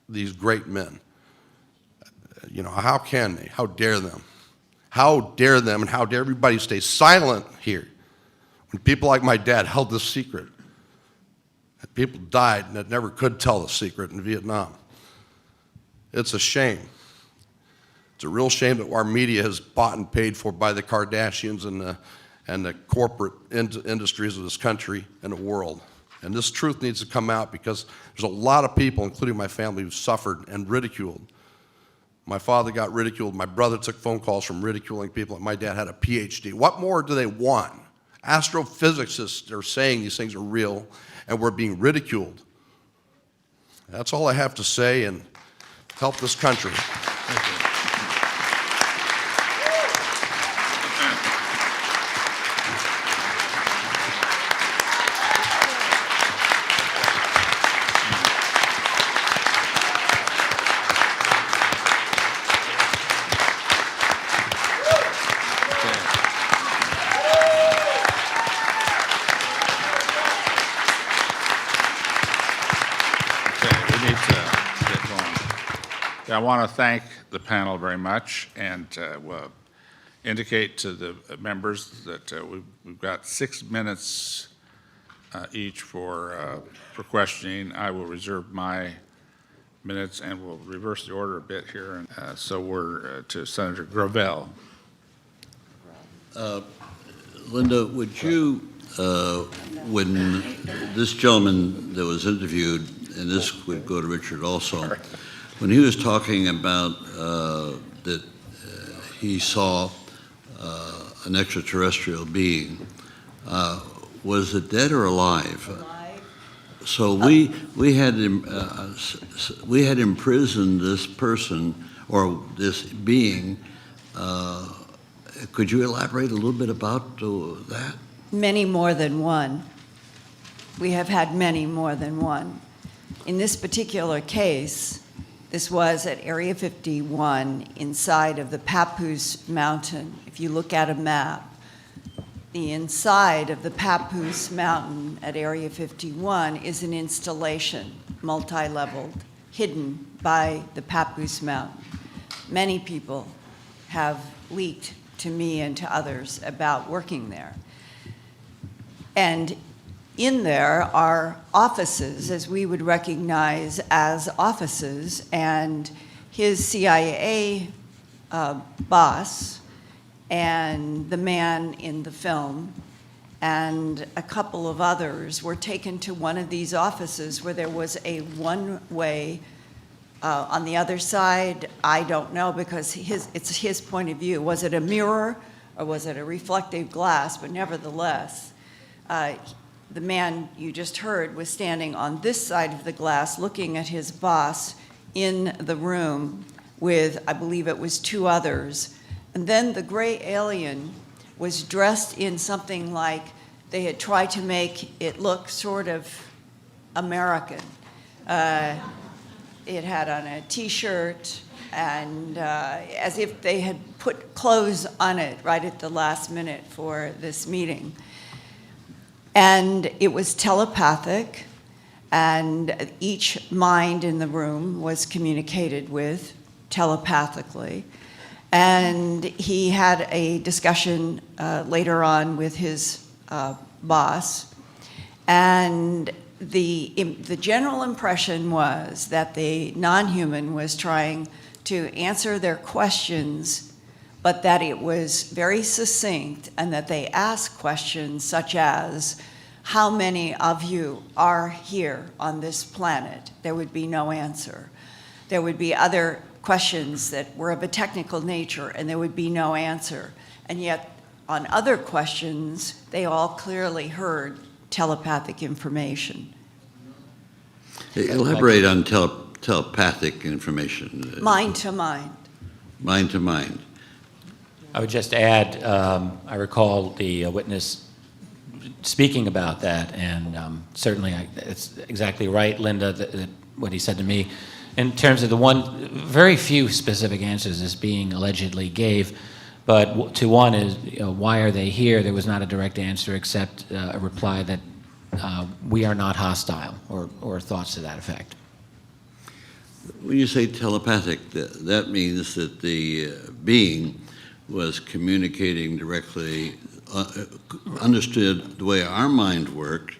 these great men. You know, how can they? How dare them? How dare them, and how dare everybody stay silent here when people like my dad held this secret? People died that never could tell the secret in Vietnam. It's a shame. It's a real shame that our media is bought and paid for by the Kardashians and the corporate industries of this country and the world. And this truth needs to come out, because there's a lot of people, including my family, who suffered and ridiculed. My father got ridiculed. My brother took phone calls from ridiculing people, and my dad had a PhD. What more do they want? Astrophysicists are saying these things are real, and we're being ridiculed. That's all I have to say, and help this country.
I want to thank the panel very much, and will indicate to the members that we've got 6 minutes each for questioning. I will reserve my minutes, and we'll reverse the order a bit here. And so we're to Senator Gravel.
Linda, would you, when this gentleman that was interviewed, and this would go to Richard also, when he was talking about that he saw an extraterrestrial being, was it dead or alive?
Alive.
So we had imprisoned this person or this being. Could you elaborate a little bit about that?
Many more than one. We have had many more than one. In this particular case, this was at Area 51 inside of the Papoose Mountain. If you look at a map, the inside of the Papoose Mountain at Area 51 is an installation, multi-leveled, hidden by the Papoose Mountain. Many people have leaked to me and to others about working there. And in there are offices, as we would recognize as offices, and his CIA boss and the man in the film and a couple of others were taken to one of these offices where there was a one-way. On the other side, I don't know, because it's his point of view. Was it a mirror or was it a reflective glass? But nevertheless, the man you just heard was standing on this side of the glass looking at his boss in the room with, I believe it was 2 others. And then the gray alien was dressed in something like they had tried to make it look sort of American. It had on a T-shirt, and as if they had put clothes on it right at the last minute for this meeting. And it was telepathic, and each mind in the room was communicated with telepathically. And he had a discussion later on with his boss, and the general impression was that the non-human was trying to answer their questions, but that it was very succinct, and that they asked questions such as, how many of you are here on this planet? There would be no answer. There would be other questions that were of a technical nature, and there would be no answer. And yet, on other questions, they all clearly heard telepathic information.
Elaborate on telepathic information.
Mind to mind.
Mind to mind.
I would just add, I recall the witness speaking about that, and certainly it's exactly right, Linda, that what he said to me. In terms of the one, very few specific answers this being allegedly gave, but to one is, why are they here? There was not a direct answer except a reply that we are not hostile, or thoughts to that effect.
When you say telepathic, that means that the being was communicating directly, understood the way our mind worked.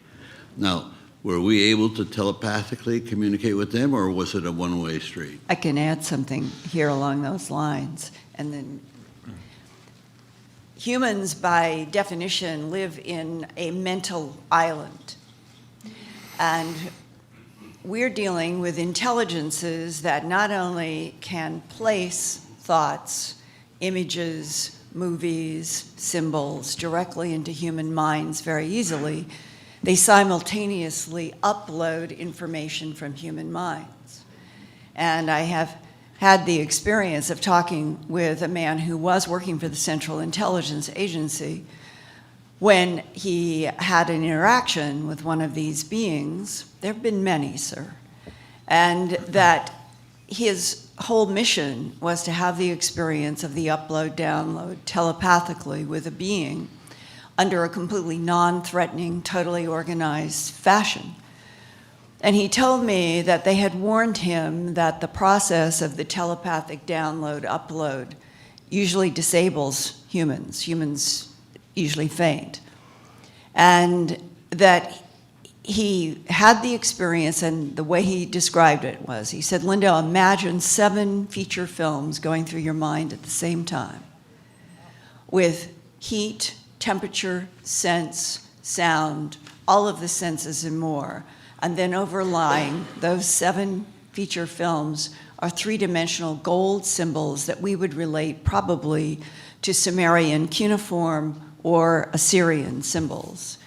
Now, were we able to telepathically communicate with them, or was it a one-way street?
I can add something here along those lines. And then humans, by definition, live in a mental island. And we're dealing with intelligences that not only can place thoughts, images, movies, symbols directly into human minds very easily, they simultaneously upload information from human minds. And I have had the experience of talking with a man who was working for the Central Intelligence Agency when he had an interaction with one of these beings. There have been many, sir. And that his whole mission was to have the experience of the upload-download telepathically with a being under a completely non-threatening, totally organized fashion. And he told me that they had warned him that the process of the telepathic download, upload usually disables humans. Humans usually faint. And that he had the experience, and the way he described it was, he said, Linda, imagine 7 feature films going through your mind at the same time with heat, temperature, sense, sound, all of the senses and more. And then overlying those 7 feature films are 3-dimensional gold symbols that we would relate probably to Sumerian cuneiform or Assyrian symbols.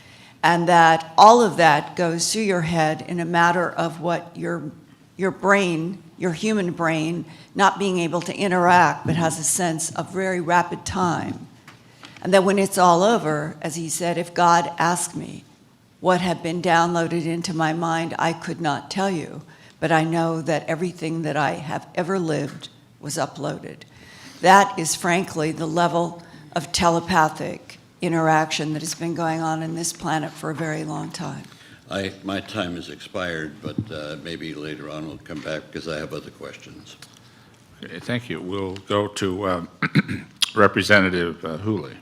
And that all of that goes through your head in a matter of what your brain, your human brain, not being able to interact, but has a sense of very rapid time. And that when it's all over, as he said, if God asked me what had been downloaded into my mind, I could not tell you, but I know that everything that I have ever lived was uploaded. That is frankly the level of telepathic interaction that has been going on in this planet for a very long time.
My time has expired, but maybe later on we'll come back because I have other questions.
Okay, thank you. We'll go to Representative Hooley.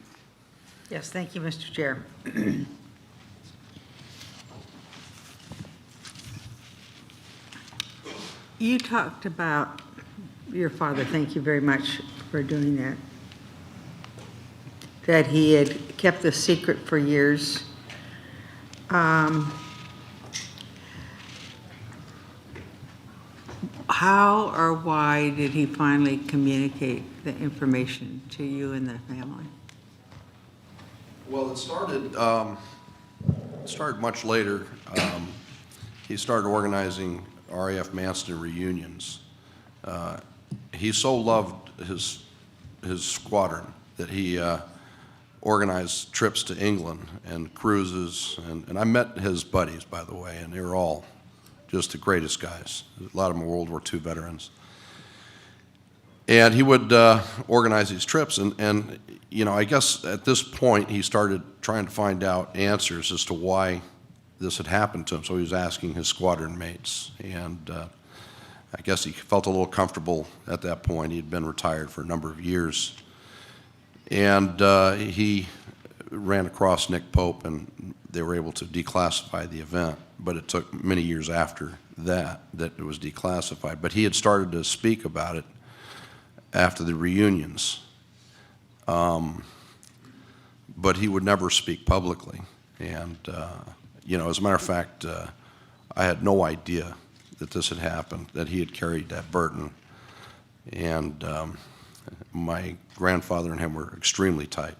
Yes, thank you, Mr. Chair. You talked about your father, thank you very much for doing that he had kept the secret for years. How or why did he finally communicate the information to you and the family?
Well, it started much later. He started organizing RAF Manson reunions. He so loved his squadron that he organized trips to England and cruises, and I met his buddies, by the way, and they were all just the greatest guys. A lot of them were World War II veterans. And he would organize these trips, and you know, I guess at this point he started trying to find out answers as to why this had happened to him. So he was asking his squadron mates, and I guess he felt a little comfortable at that point. He had been retired for a number of years. And he ran across Nick Pope, and they were able to declassify the event, but it took many years after that it was declassified. But he had started to speak about it after the reunions, but he would never speak publicly. And, as a matter of fact, I had no idea that this had happened, that he had carried that burden. And my grandfather and him were extremely tight.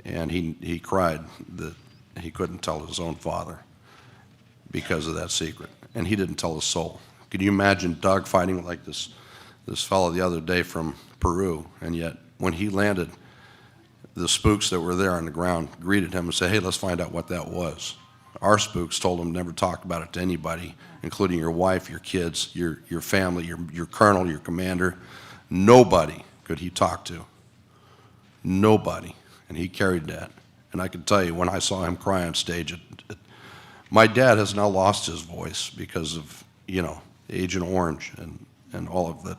And he cried that he couldn't tell his own father because of that secret. And he didn't tell a soul. Can you imagine dogfighting like this fellow the other day from Peru? And yet, when he landed, the spooks that were there on the ground greeted him and said, "Hey, let's find out what that was." Our spooks told him never talk about it to anybody, including your wife, your kids, your family, your colonel, your commander. Nobody could he talk to. Nobody. And he carried that. And I can tell you, when I saw him cry on stage, my dad has now lost his voice because of, Agent Orange and all of the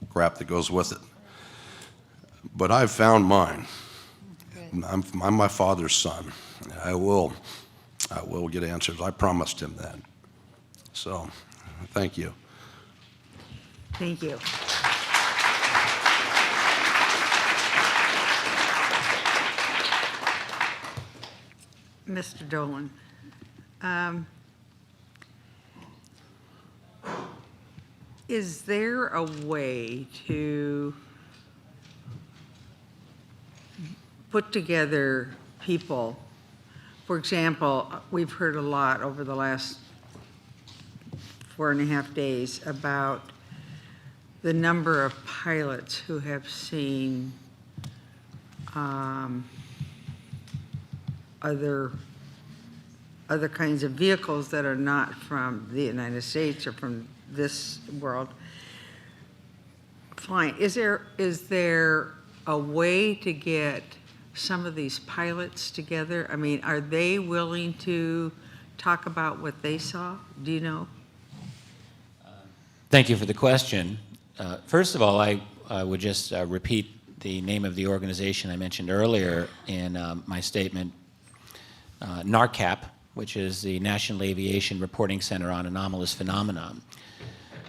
crap that goes with it. But I've found mine. I'm my father's son. I will get answers. I promised him that. So, thank you.
Thank you. Mr. Dolan, is there a way to put together people? For example, we've heard a lot over the last 4.5 days about the number of pilots who have seen other kinds of vehicles that are not from the United States or from this world flying. Is there a way to get some of these pilots together? I mean, are they willing to talk about what they saw? Do you know?
Thank you for the question. First of all, I would just repeat the name of the organization I mentioned earlier in my statement, NARCAP, which is the National Aviation Reporting Center on Anomalous Phenomena.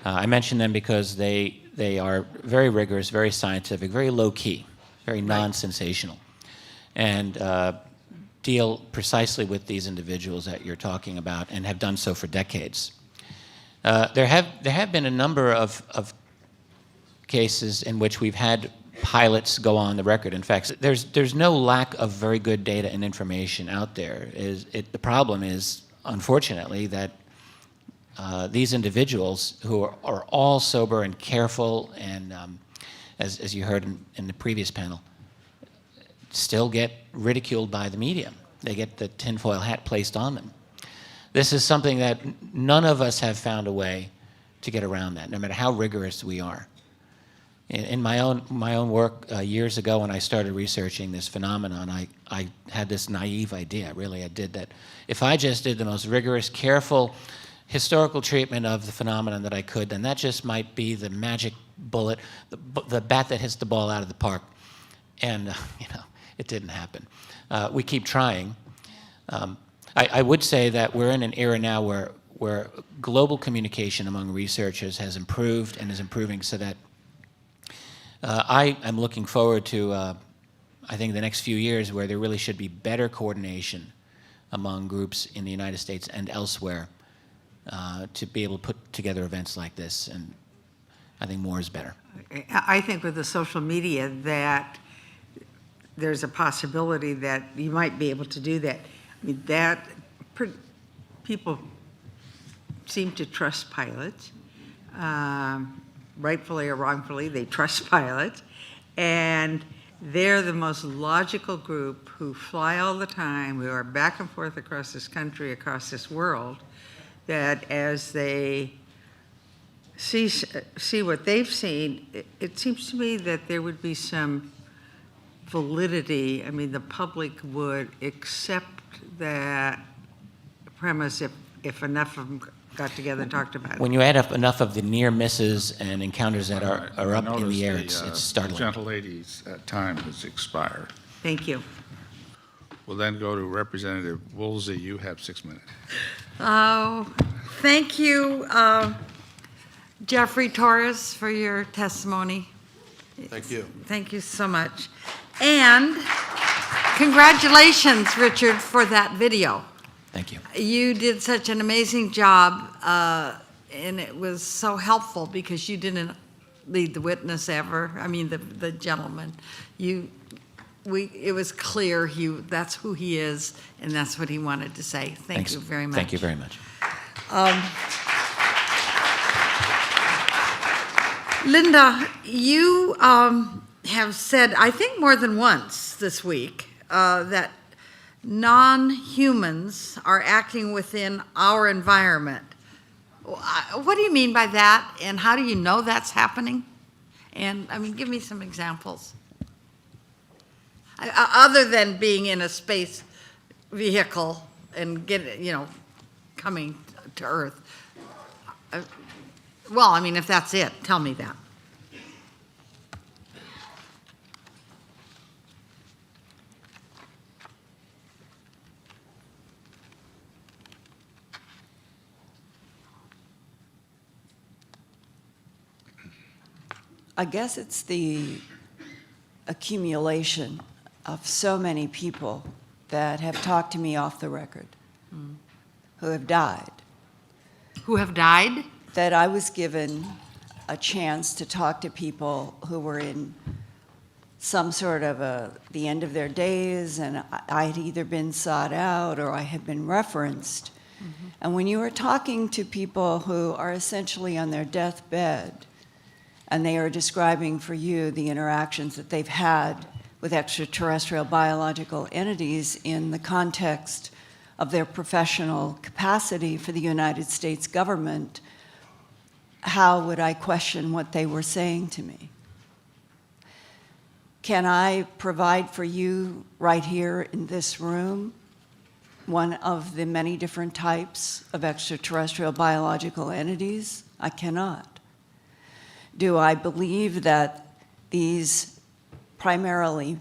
I mention them because they are very rigorous, very scientific, very low-key, very non-sensational, and deal precisely with these individuals that you're talking about and have done so for decades. There have been a number of cases in which we've had pilots go on the record. In fact, there's no lack of very good data and information out there. The problem is, unfortunately, that these individuals who are all sober and careful and, as you heard in the previous panel, still get ridiculed by the media. They get the tinfoil hat placed on them. This is something that none of us have found a way to get around that, no matter how rigorous we are. In my own work years ago, when I started researching this phenomenon, I had this naive idea, really I did, that if I just did the most rigorous, careful, historical treatment of the phenomenon that I could, then that just might be the magic bullet, the bat that hits the ball out of the park. And, it didn't happen. We keep trying. I would say that we're in an era now where global communication among researchers has improved and is improving, so that I am looking forward to, I think, the next few years where there really should be better coordination among groups in the United States and elsewhere to be able to put together events like this, and I think more is better.
I think with the social media that there's a possibility that you might be able to do that. I mean, people seem to trust pilots. Rightfully or wrongfully, they trust pilots. And they're the most logical group who fly all the time, who are back and forth across this country, across this world, that as they see what they've seen, it seems to me that there would be some validity. I mean, the public would accept that premise if enough of them got together and talked about it.
When you add up enough of the near misses and encounters that are up in the air, it's startling.
The gentle lady's time has expired.
Thank you.
We'll then go to Representative Woolsey. You have 6 minutes.
Oh, thank you, Jeffrey Torres, for your testimony.
Thank you.
Thank you so much. And congratulations, Richard, for that video.
Thank you.
You did such an amazing job, and it was so helpful because you didn't lead the witness ever. I mean, the gentleman. It was clear that's who he is, and that's what he wanted to say. Thank you very much.
Thank you very much.
Linda, you have said, I think more than once this week, that non-humans are acting within our environment. What do you mean by that, and how do you know that's happening? And, I mean, give me some examples. Other than being in a space vehicle and coming to Earth. Well, I mean, if that's it, tell me that.
I guess it's the accumulation of so many people that have talked to me off the record, who have died.
Who have died?
That I was given a chance to talk to people who were in some sort of the end of their days, and I had either been sought out or I had been referenced. Mm-hmm. And when you are talking to people who are essentially on their deathbed, and they are describing for you the interactions that they've had with extraterrestrial biological entities in the context of their professional capacity for the United States government, how would I question what they were saying to me? Can I provide for you right here in this room one of the many different types of extraterrestrial biological entities? I cannot. Do I believe that these primarily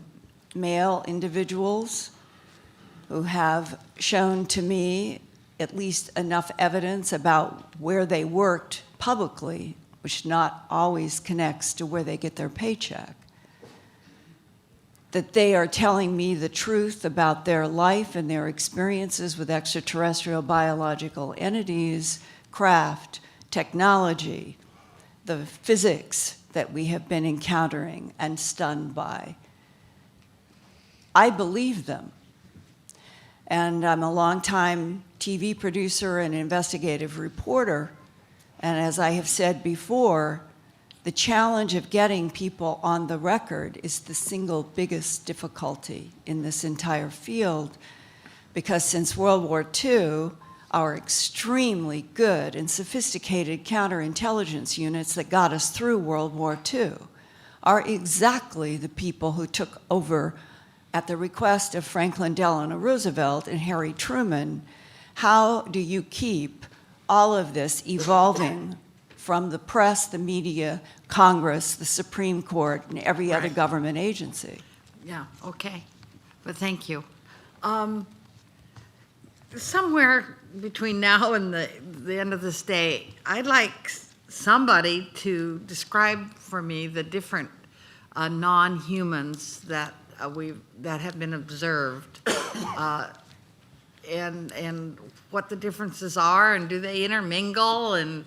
male individuals who have shown to me at least enough evidence about where they worked publicly, which not always connects to where they get their paycheck, that they are telling me the truth about their life and their experiences with extraterrestrial biological entities, craft, technology, the physics that we have been encountering and stunned by. I believe them. And I'm a longtime TV producer and investigative reporter. And as I have said before, the challenge of getting people on the record is the single biggest difficulty in this entire field, because since World War II, our extremely good and sophisticated counterintelligence units that got us through World War II are exactly the people who took over at the request of Franklin Delano Roosevelt and Harry Truman. How do you keep all of this evolving from the press, the media, Congress, the Supreme Court, and every other government agency?
Yeah, okay. But thank you. Somewhere between now and the end of this day, I'd like somebody to describe for me the different non-humans that have been observed, and what the differences are, and do they intermingle? And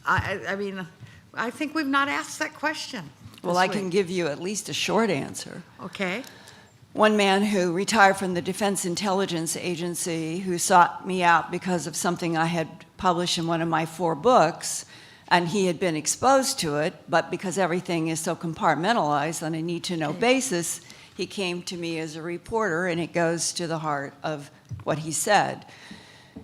I mean, I think we've not asked that question.
Well, I can give you at least a short answer.
Okay.
One man who retired from the Defense Intelligence Agency, who sought me out because of something I had published in one of my 4 books, and he had been exposed to it, but because everything is so compartmentalized on a need-to-know basis, he came to me as a reporter, and it goes to the heart of what he said.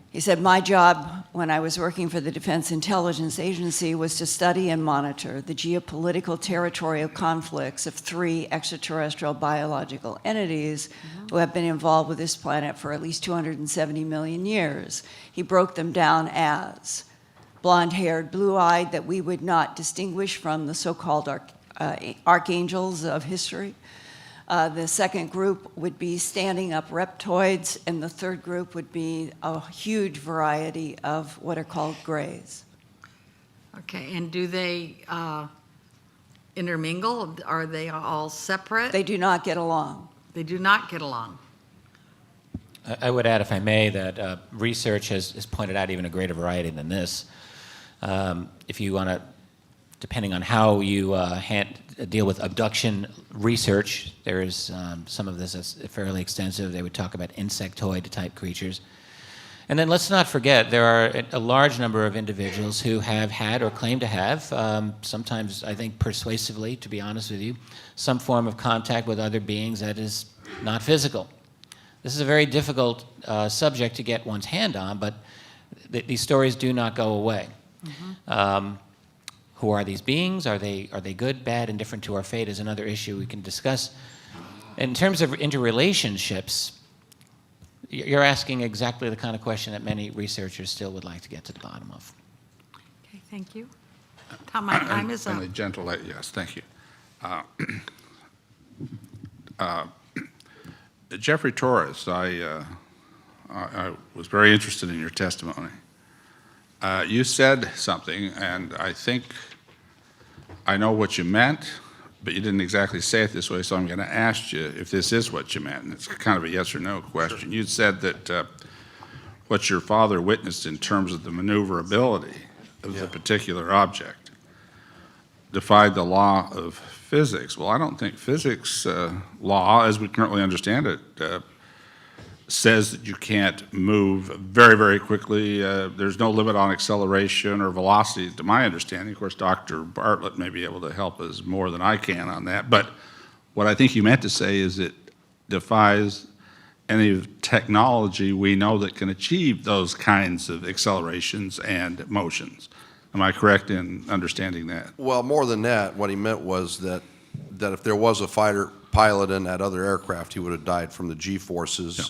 He said, my job when I was working for the Defense Intelligence Agency was to study and monitor the geopolitical territorial conflicts of 3 extraterrestrial biological entities who have been involved with this planet for at least 270 million years. He broke them down as blonde-haired, blue-eyed, that we would not distinguish from the so-called archangels of history, The second group would be standing up reptoids, and the third group would be a huge variety of what are called grays.
Okay, and do they intermingle? Are they all separate?
They do not get along.
They do not get along.
I would add, if I may, that research has pointed out even a greater variety than this. If you want to, depending on how you deal with abduction research, there is some of this is fairly extensive. They would talk about insectoid-type creatures. And then let's not forget, there are a large number of individuals who have had or claim to have, sometimes I think persuasively, to be honest with you, some form of contact with other beings that is not physical. This is a very difficult subject to get one's hand on, but these stories do not go away. Mm-hmm. Who are these beings? Are they good, bad, indifferent to our fate is another issue we can discuss. In terms of interrelationships, you're asking exactly the kind of question that many researchers still would like to get to the bottom of.
Okay, thank you. Tom, my time is up.
And a gentle, yes, thank you. Jeffrey Torres, I was very interested in your testimony. You said something, and I think I know what you meant, but you didn't exactly say it this way, so I'm going to ask you if this is what you meant. And it's kind of a yes or no question. You said that what your father witnessed in terms of the maneuverability of the particular object defied the law of physics. Well, I don't think physics law, as we currently understand it, says that you can't move very, very quickly. There's no limit on acceleration or velocity, to my understanding. Of course, Dr. Bartlett may be able to help us more than I can on that. But what I think you meant to say is it defies any technology we know that can achieve those kinds of accelerations and motions. Am I correct in understanding that?
Well, more than that, what he meant was that if there was a fighter pilot in that other aircraft, he would have died from the G-forces.
Yeah.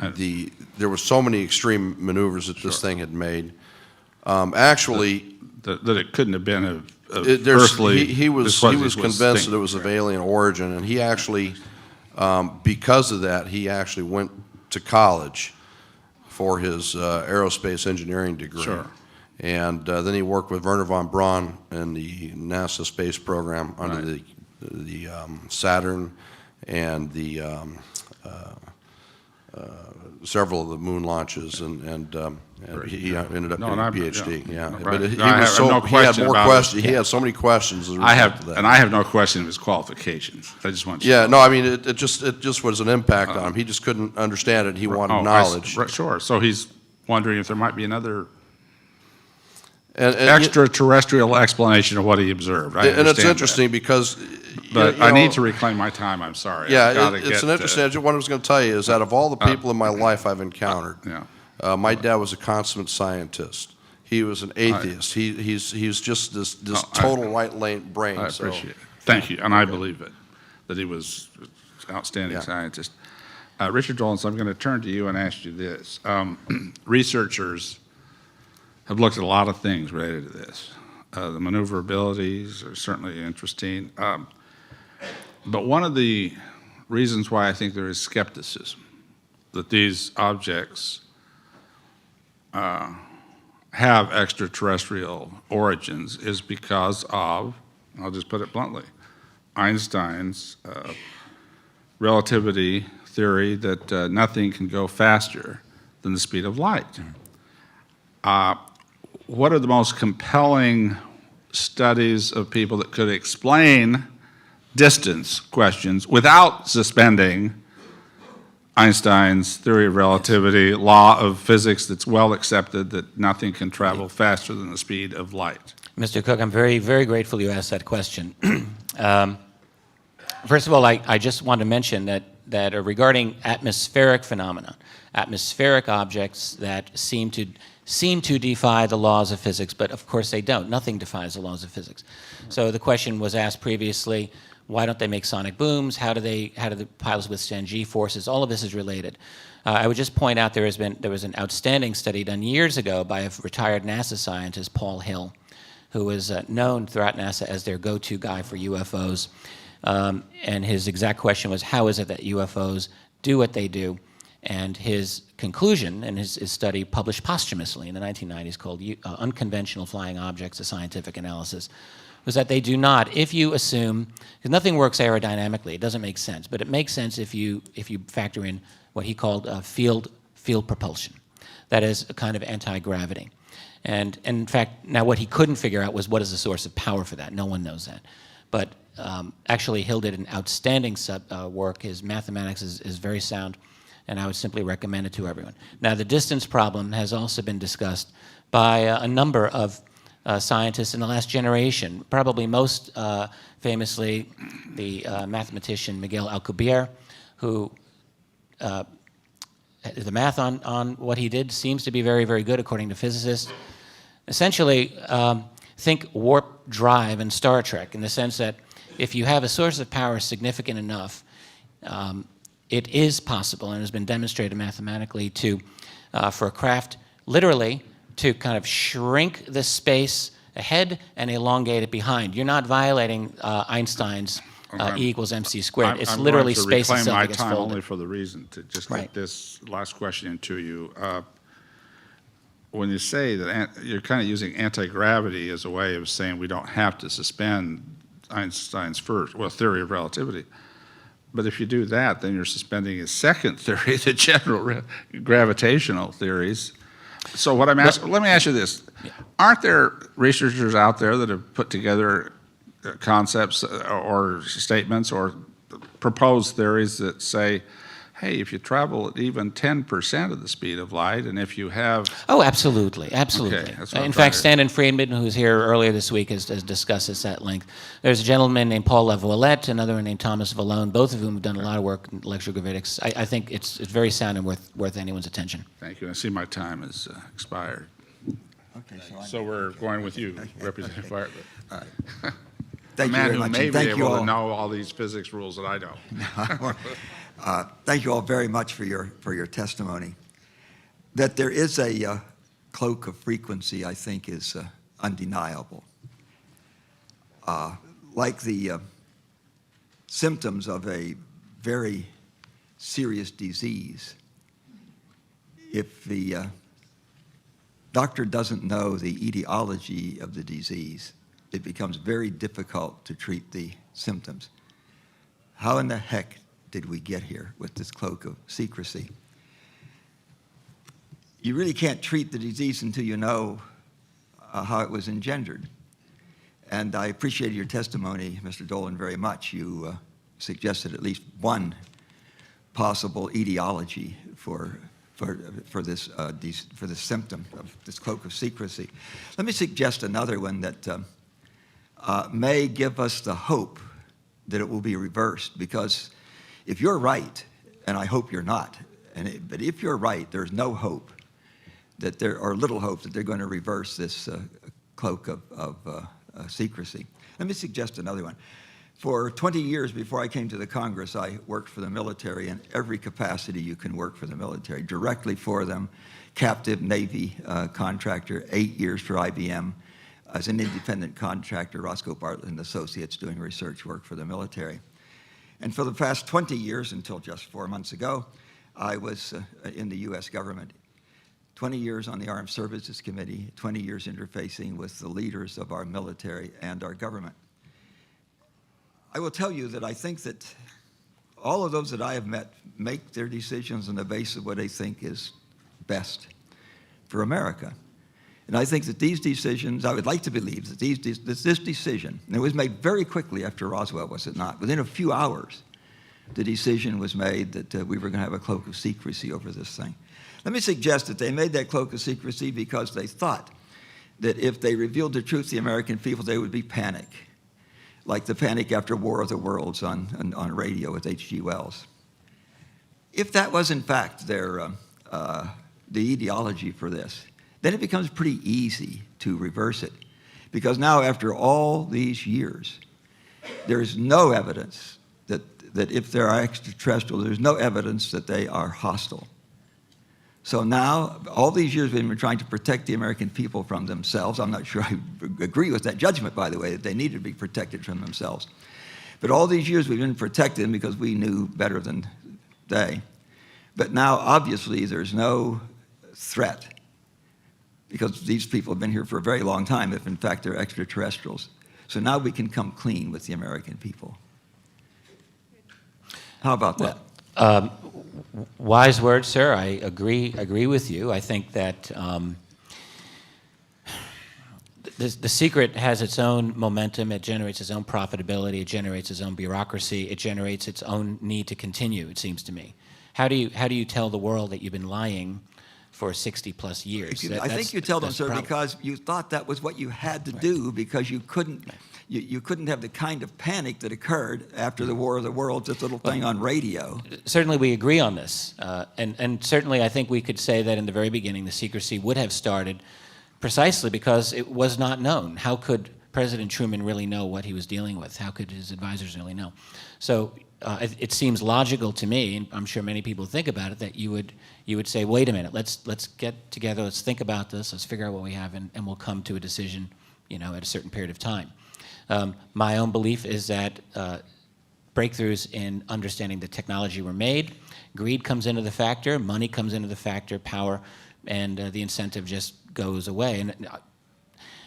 There were so many extreme maneuvers that this thing had made. Actually,
That it couldn't have been of
there's-
earthly.
he was convinced that it was of alien origin, and he actually, because of that, he actually went to college for his aerospace engineering degree.
Sure.
And then he worked with Wernher von Braun in the NASA space program under the Saturn and the several of the moon launches, and he ended up getting a PhD. Yeah,
Right.
but he
No, I have
was so
no
he had
question
more
about
questions.
it.
He had so many questions as a
I
result of
have,
that.
and I have no question of his qualifications. I just want you
Yeah,
to
no, I mean it just was an impact on him. He just couldn't understand it. He wanted knowledge.
Sure. So he's wondering if there might be another
And
extraterrestrial explanation of what he observed. I
and it's
understand
interesting because.
But
you
I
know,
need to reclaim my time. I'm sorry.
Yeah,
I've gotta
it's an
get,
interesting. What I was going to tell you is that of all the people in my life I've encountered,
Yeah.
my dad was a consummate scientist. He was an atheist. He's just this total right brain.
I
so.
appreciate it. Thank you, and I believe it, that he was an outstanding scientist. Richard Dolan, I'm going to turn to you and ask you this. Researchers have looked at a lot of things related to this. The maneuverabilities are certainly interesting. But one of the reasons why I think there is skepticism that these objects have extraterrestrial origins is because of, I'll just put it bluntly, Einstein's relativity theory that nothing can go faster than the speed of light. What are the most compelling studies of people that could explain distance questions without suspending Einstein's theory of relativity, law of physics that's well accepted that nothing can travel faster than the speed of light?
Mr. Cook, I'm very, very grateful you asked that question. First of all, I just want to mention that regarding atmospheric phenomena, atmospheric objects that seem to defy the laws of physics, but of course they don't. Nothing defies the laws of physics. So the question was asked previously, why don't they make sonic booms? How do the pilots withstand G-forces? All of this is related. I would just point out there was an outstanding study done years ago by a retired NASA scientist, Paul Hill, who was known throughout NASA as their go-to guy for UFOs. And his exact question was, how is it that UFOs do what they do? And his conclusion in his study, published posthumously in the 1990s, called Unconventional Flying Objects, a Scientific Analysis, was that they do not, if you assume, because nothing works aerodynamically, it doesn't make sense, but it makes sense if you factor in what he called field propulsion. That is a kind of anti-gravity. And in fact, now what he couldn't figure out was what is the source of power for that. No one knows that. But actually, Hill did an outstanding work. His mathematics is very sound, and I would simply recommend it to everyone. Now, the distance problem has also been discussed by a number of scientists in the last generation, probably most famously the mathematician Miguel Alcubierre, who the math on what he did seems to be very, very good according to physicists. Essentially, think warp drive in Star Trek in the sense that if you have a source of power significant enough, it is possible and has been demonstrated mathematically to, for a craft, literally to kind of shrink the space ahead and elongate it behind. You're not violating Einstein's E equals mc squared. It's literally space itself that gets
I'm going to reclaim my time
folded.
only for the reason to just
Right.
get this last question into you. When you say that you're kind of using anti-gravity as a way of saying we don't have to suspend Einstein's theory of relativity. But if you do that, then you're suspending his second theory, the general gravitational theories. So what I'm asking, let me ask you this. Aren't there researchers out there that have put together concepts or statements or proposed theories that say, hey, if you travel at even 10% of the speed of light, and if you have...
Oh, absolutely, absolutely.
Okay, that's what I'm
In
trying
fact,
to-
Stanton Friedman, who was here earlier this week, has discussed this at length. There's a gentleman named Paul Laviolette, another one named Thomas Vallone, both of whom have done a lot of work in electrogravitics. I think it's very sound and worth anyone's attention.
Thank you. I see my time has expired.
Okay,
So we're going with you, Representative Bartlett.
All right.
A
Thank you
man
very
who
much.
may
and
be
thank you
able to
all.
know all these physics rules that I don't.
Thank you all very much for your testimony. That there is a cloak of frequency, I think, is undeniable. Like the symptoms of a very serious disease, if the doctor doesn't know the etiology of the disease, it becomes very difficult to treat the symptoms. How in the heck did we get here with this cloak of secrecy? You really can't treat the disease until you know how it was engendered. And I appreciated your testimony, Mr. Dolan, very much. You suggested at least one possible etiology for this symptom of this cloak of secrecy. Let me suggest another one that may give us the hope that it will be reversed, because if you're right, and I hope you're not, but if you're right, there's no hope or little hope that they're going to reverse this cloak of secrecy. Let me suggest another one. For 20 years before I came to the Congress, I worked for the military in every capacity you can work for the military, directly for them, captive Navy contractor, 8 years for IBM, as an independent contractor, Roscoe Bartlett and Associates, doing research work for the military. And for the past 20 years, until just 4 months ago, I was in the U.S. government. 20 years on the Armed Services Committee, 20 years interfacing with the leaders of our military and our government. I will tell you that I think that all of those that I have met make their decisions on the basis of what they think is best for America. And I think that these decisions, I would like to believe that this decision, and it was made very quickly after Roswell, was it not? Within a few hours, the decision was made that we were going to have a cloak of secrecy over this thing. Let me suggest that they made that cloak of secrecy because they thought that if they revealed the truth to the American people, there would be panic, like the panic after War of the Worlds on radio with H.G. Wells. If that was in fact the ideology for this, then it becomes pretty easy to reverse it. Because now, after all these years, there's no evidence that if there are extraterrestrials, there's no evidence that they are hostile. So now, all these years we've been trying to protect the American people from themselves. I'm not sure I agree with that judgment, by the way, that they need to be protected from themselves. But all these years we've been protected because we knew better than they. But now, obviously, there's no threat because these people have been here for a very long time, if in fact they're extraterrestrials. So now we can come clean with the American people. How about that?
Wise words, sir. I agree with you. I think that the secret has its own momentum. It generates its own profitability. It generates its own bureaucracy. It generates its own need to continue, it seems to me. How do you tell the world that you've been lying for 60-plus years?
I think you tell them,
that's
sir,
the problem.
because you thought that was what you had to do because you couldn't have the kind of panic that occurred after the War of the Worlds, this little thing on radio.
Certainly we agree on this. And certainly I think we could say that in the very beginning the secrecy would have started precisely because it was not known. How could President Truman really know what he was dealing with? How could his advisors really know? So it seems logical to me, and I'm sure many people think about it, that you would say, wait a minute, let's get together, let's think about this, let's figure out what we have, and we'll come to a decision, at a certain period of time. My own belief is that breakthroughs in understanding the technology were made. Greed comes into the factor, money comes into the factor, power, and the incentive just goes away. And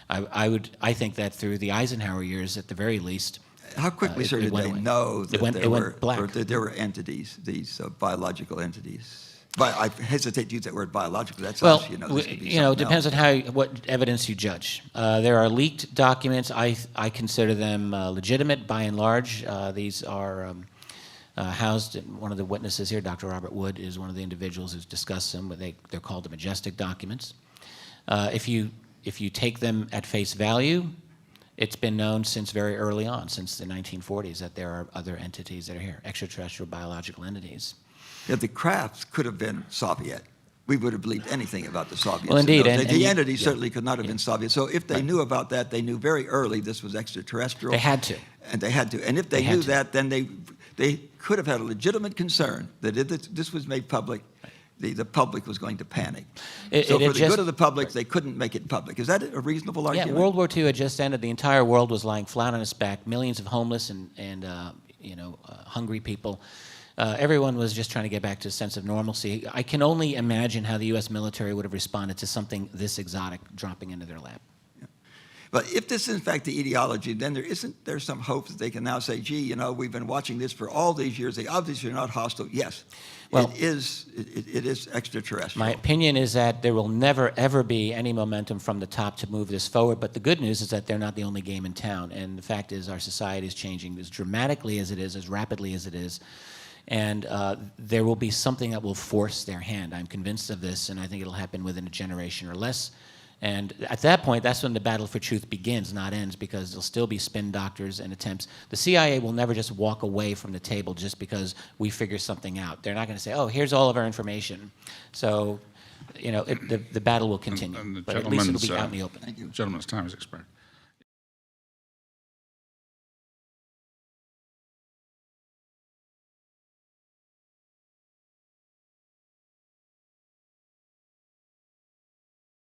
I think that through the Eisenhower years, at the very least,
How quickly, sir, did they know that there were entities, these biological entities? But I hesitate to use that word biological. That's
well,
obviously, this could be
it depends
else.
on what evidence you judge. There are leaked documents. I consider them legitimate by and large. These are housed. One of the witnesses here, Dr. Robert Wood, is one of the individuals who's discussed them. They're called the Majestic documents. If you take them at face value, it's been known since very early on, since the 1940s, that there are other entities that are here, extraterrestrial biological entities.
Yeah, the crafts could have been Soviet. We would have believed anything about the Soviets.
Well, indeed.
The entity certainly could not have been Soviet. So if they knew about that, they knew very early this was extraterrestrial.
They had to.
And they had to. And if they knew that, then they could have had a legitimate concern that if this was made public, the public was going to panic. So for the good of the public, they couldn't make it public. Is that a reasonable argument?
Yeah, World War II had just ended. The entire world was lying flat on its back. Millions of homeless and hungry people. Everyone was just trying to get back to a sense of normalcy. I can only imagine how the U.S. military would have responded to something this exotic dropping into their lap.
Yeah. But if this is in fact the ideology, then there's some hope that they can now say, gee, we've been watching this for all these years. They obviously are not hostile. Yes, well, it is extraterrestrial.
My opinion is that there will never, ever be any momentum from the top to move this forward. But the good news is that they're not the only game in town. And the fact is our society is changing as dramatically as it is, as rapidly as it is. And there will be something that will force their hand. I'm convinced of this, and I think it'll happen within a generation or less. And at that point, that's when the battle for truth begins, not ends, because there'll still be spin doctors and attempts. The CIA will never just walk away from the table just because we figure something out. They're not going to say, oh, here's all of our information. So, the battle will continue, but at least it'll be out in the open.
The gentleman's time has expired.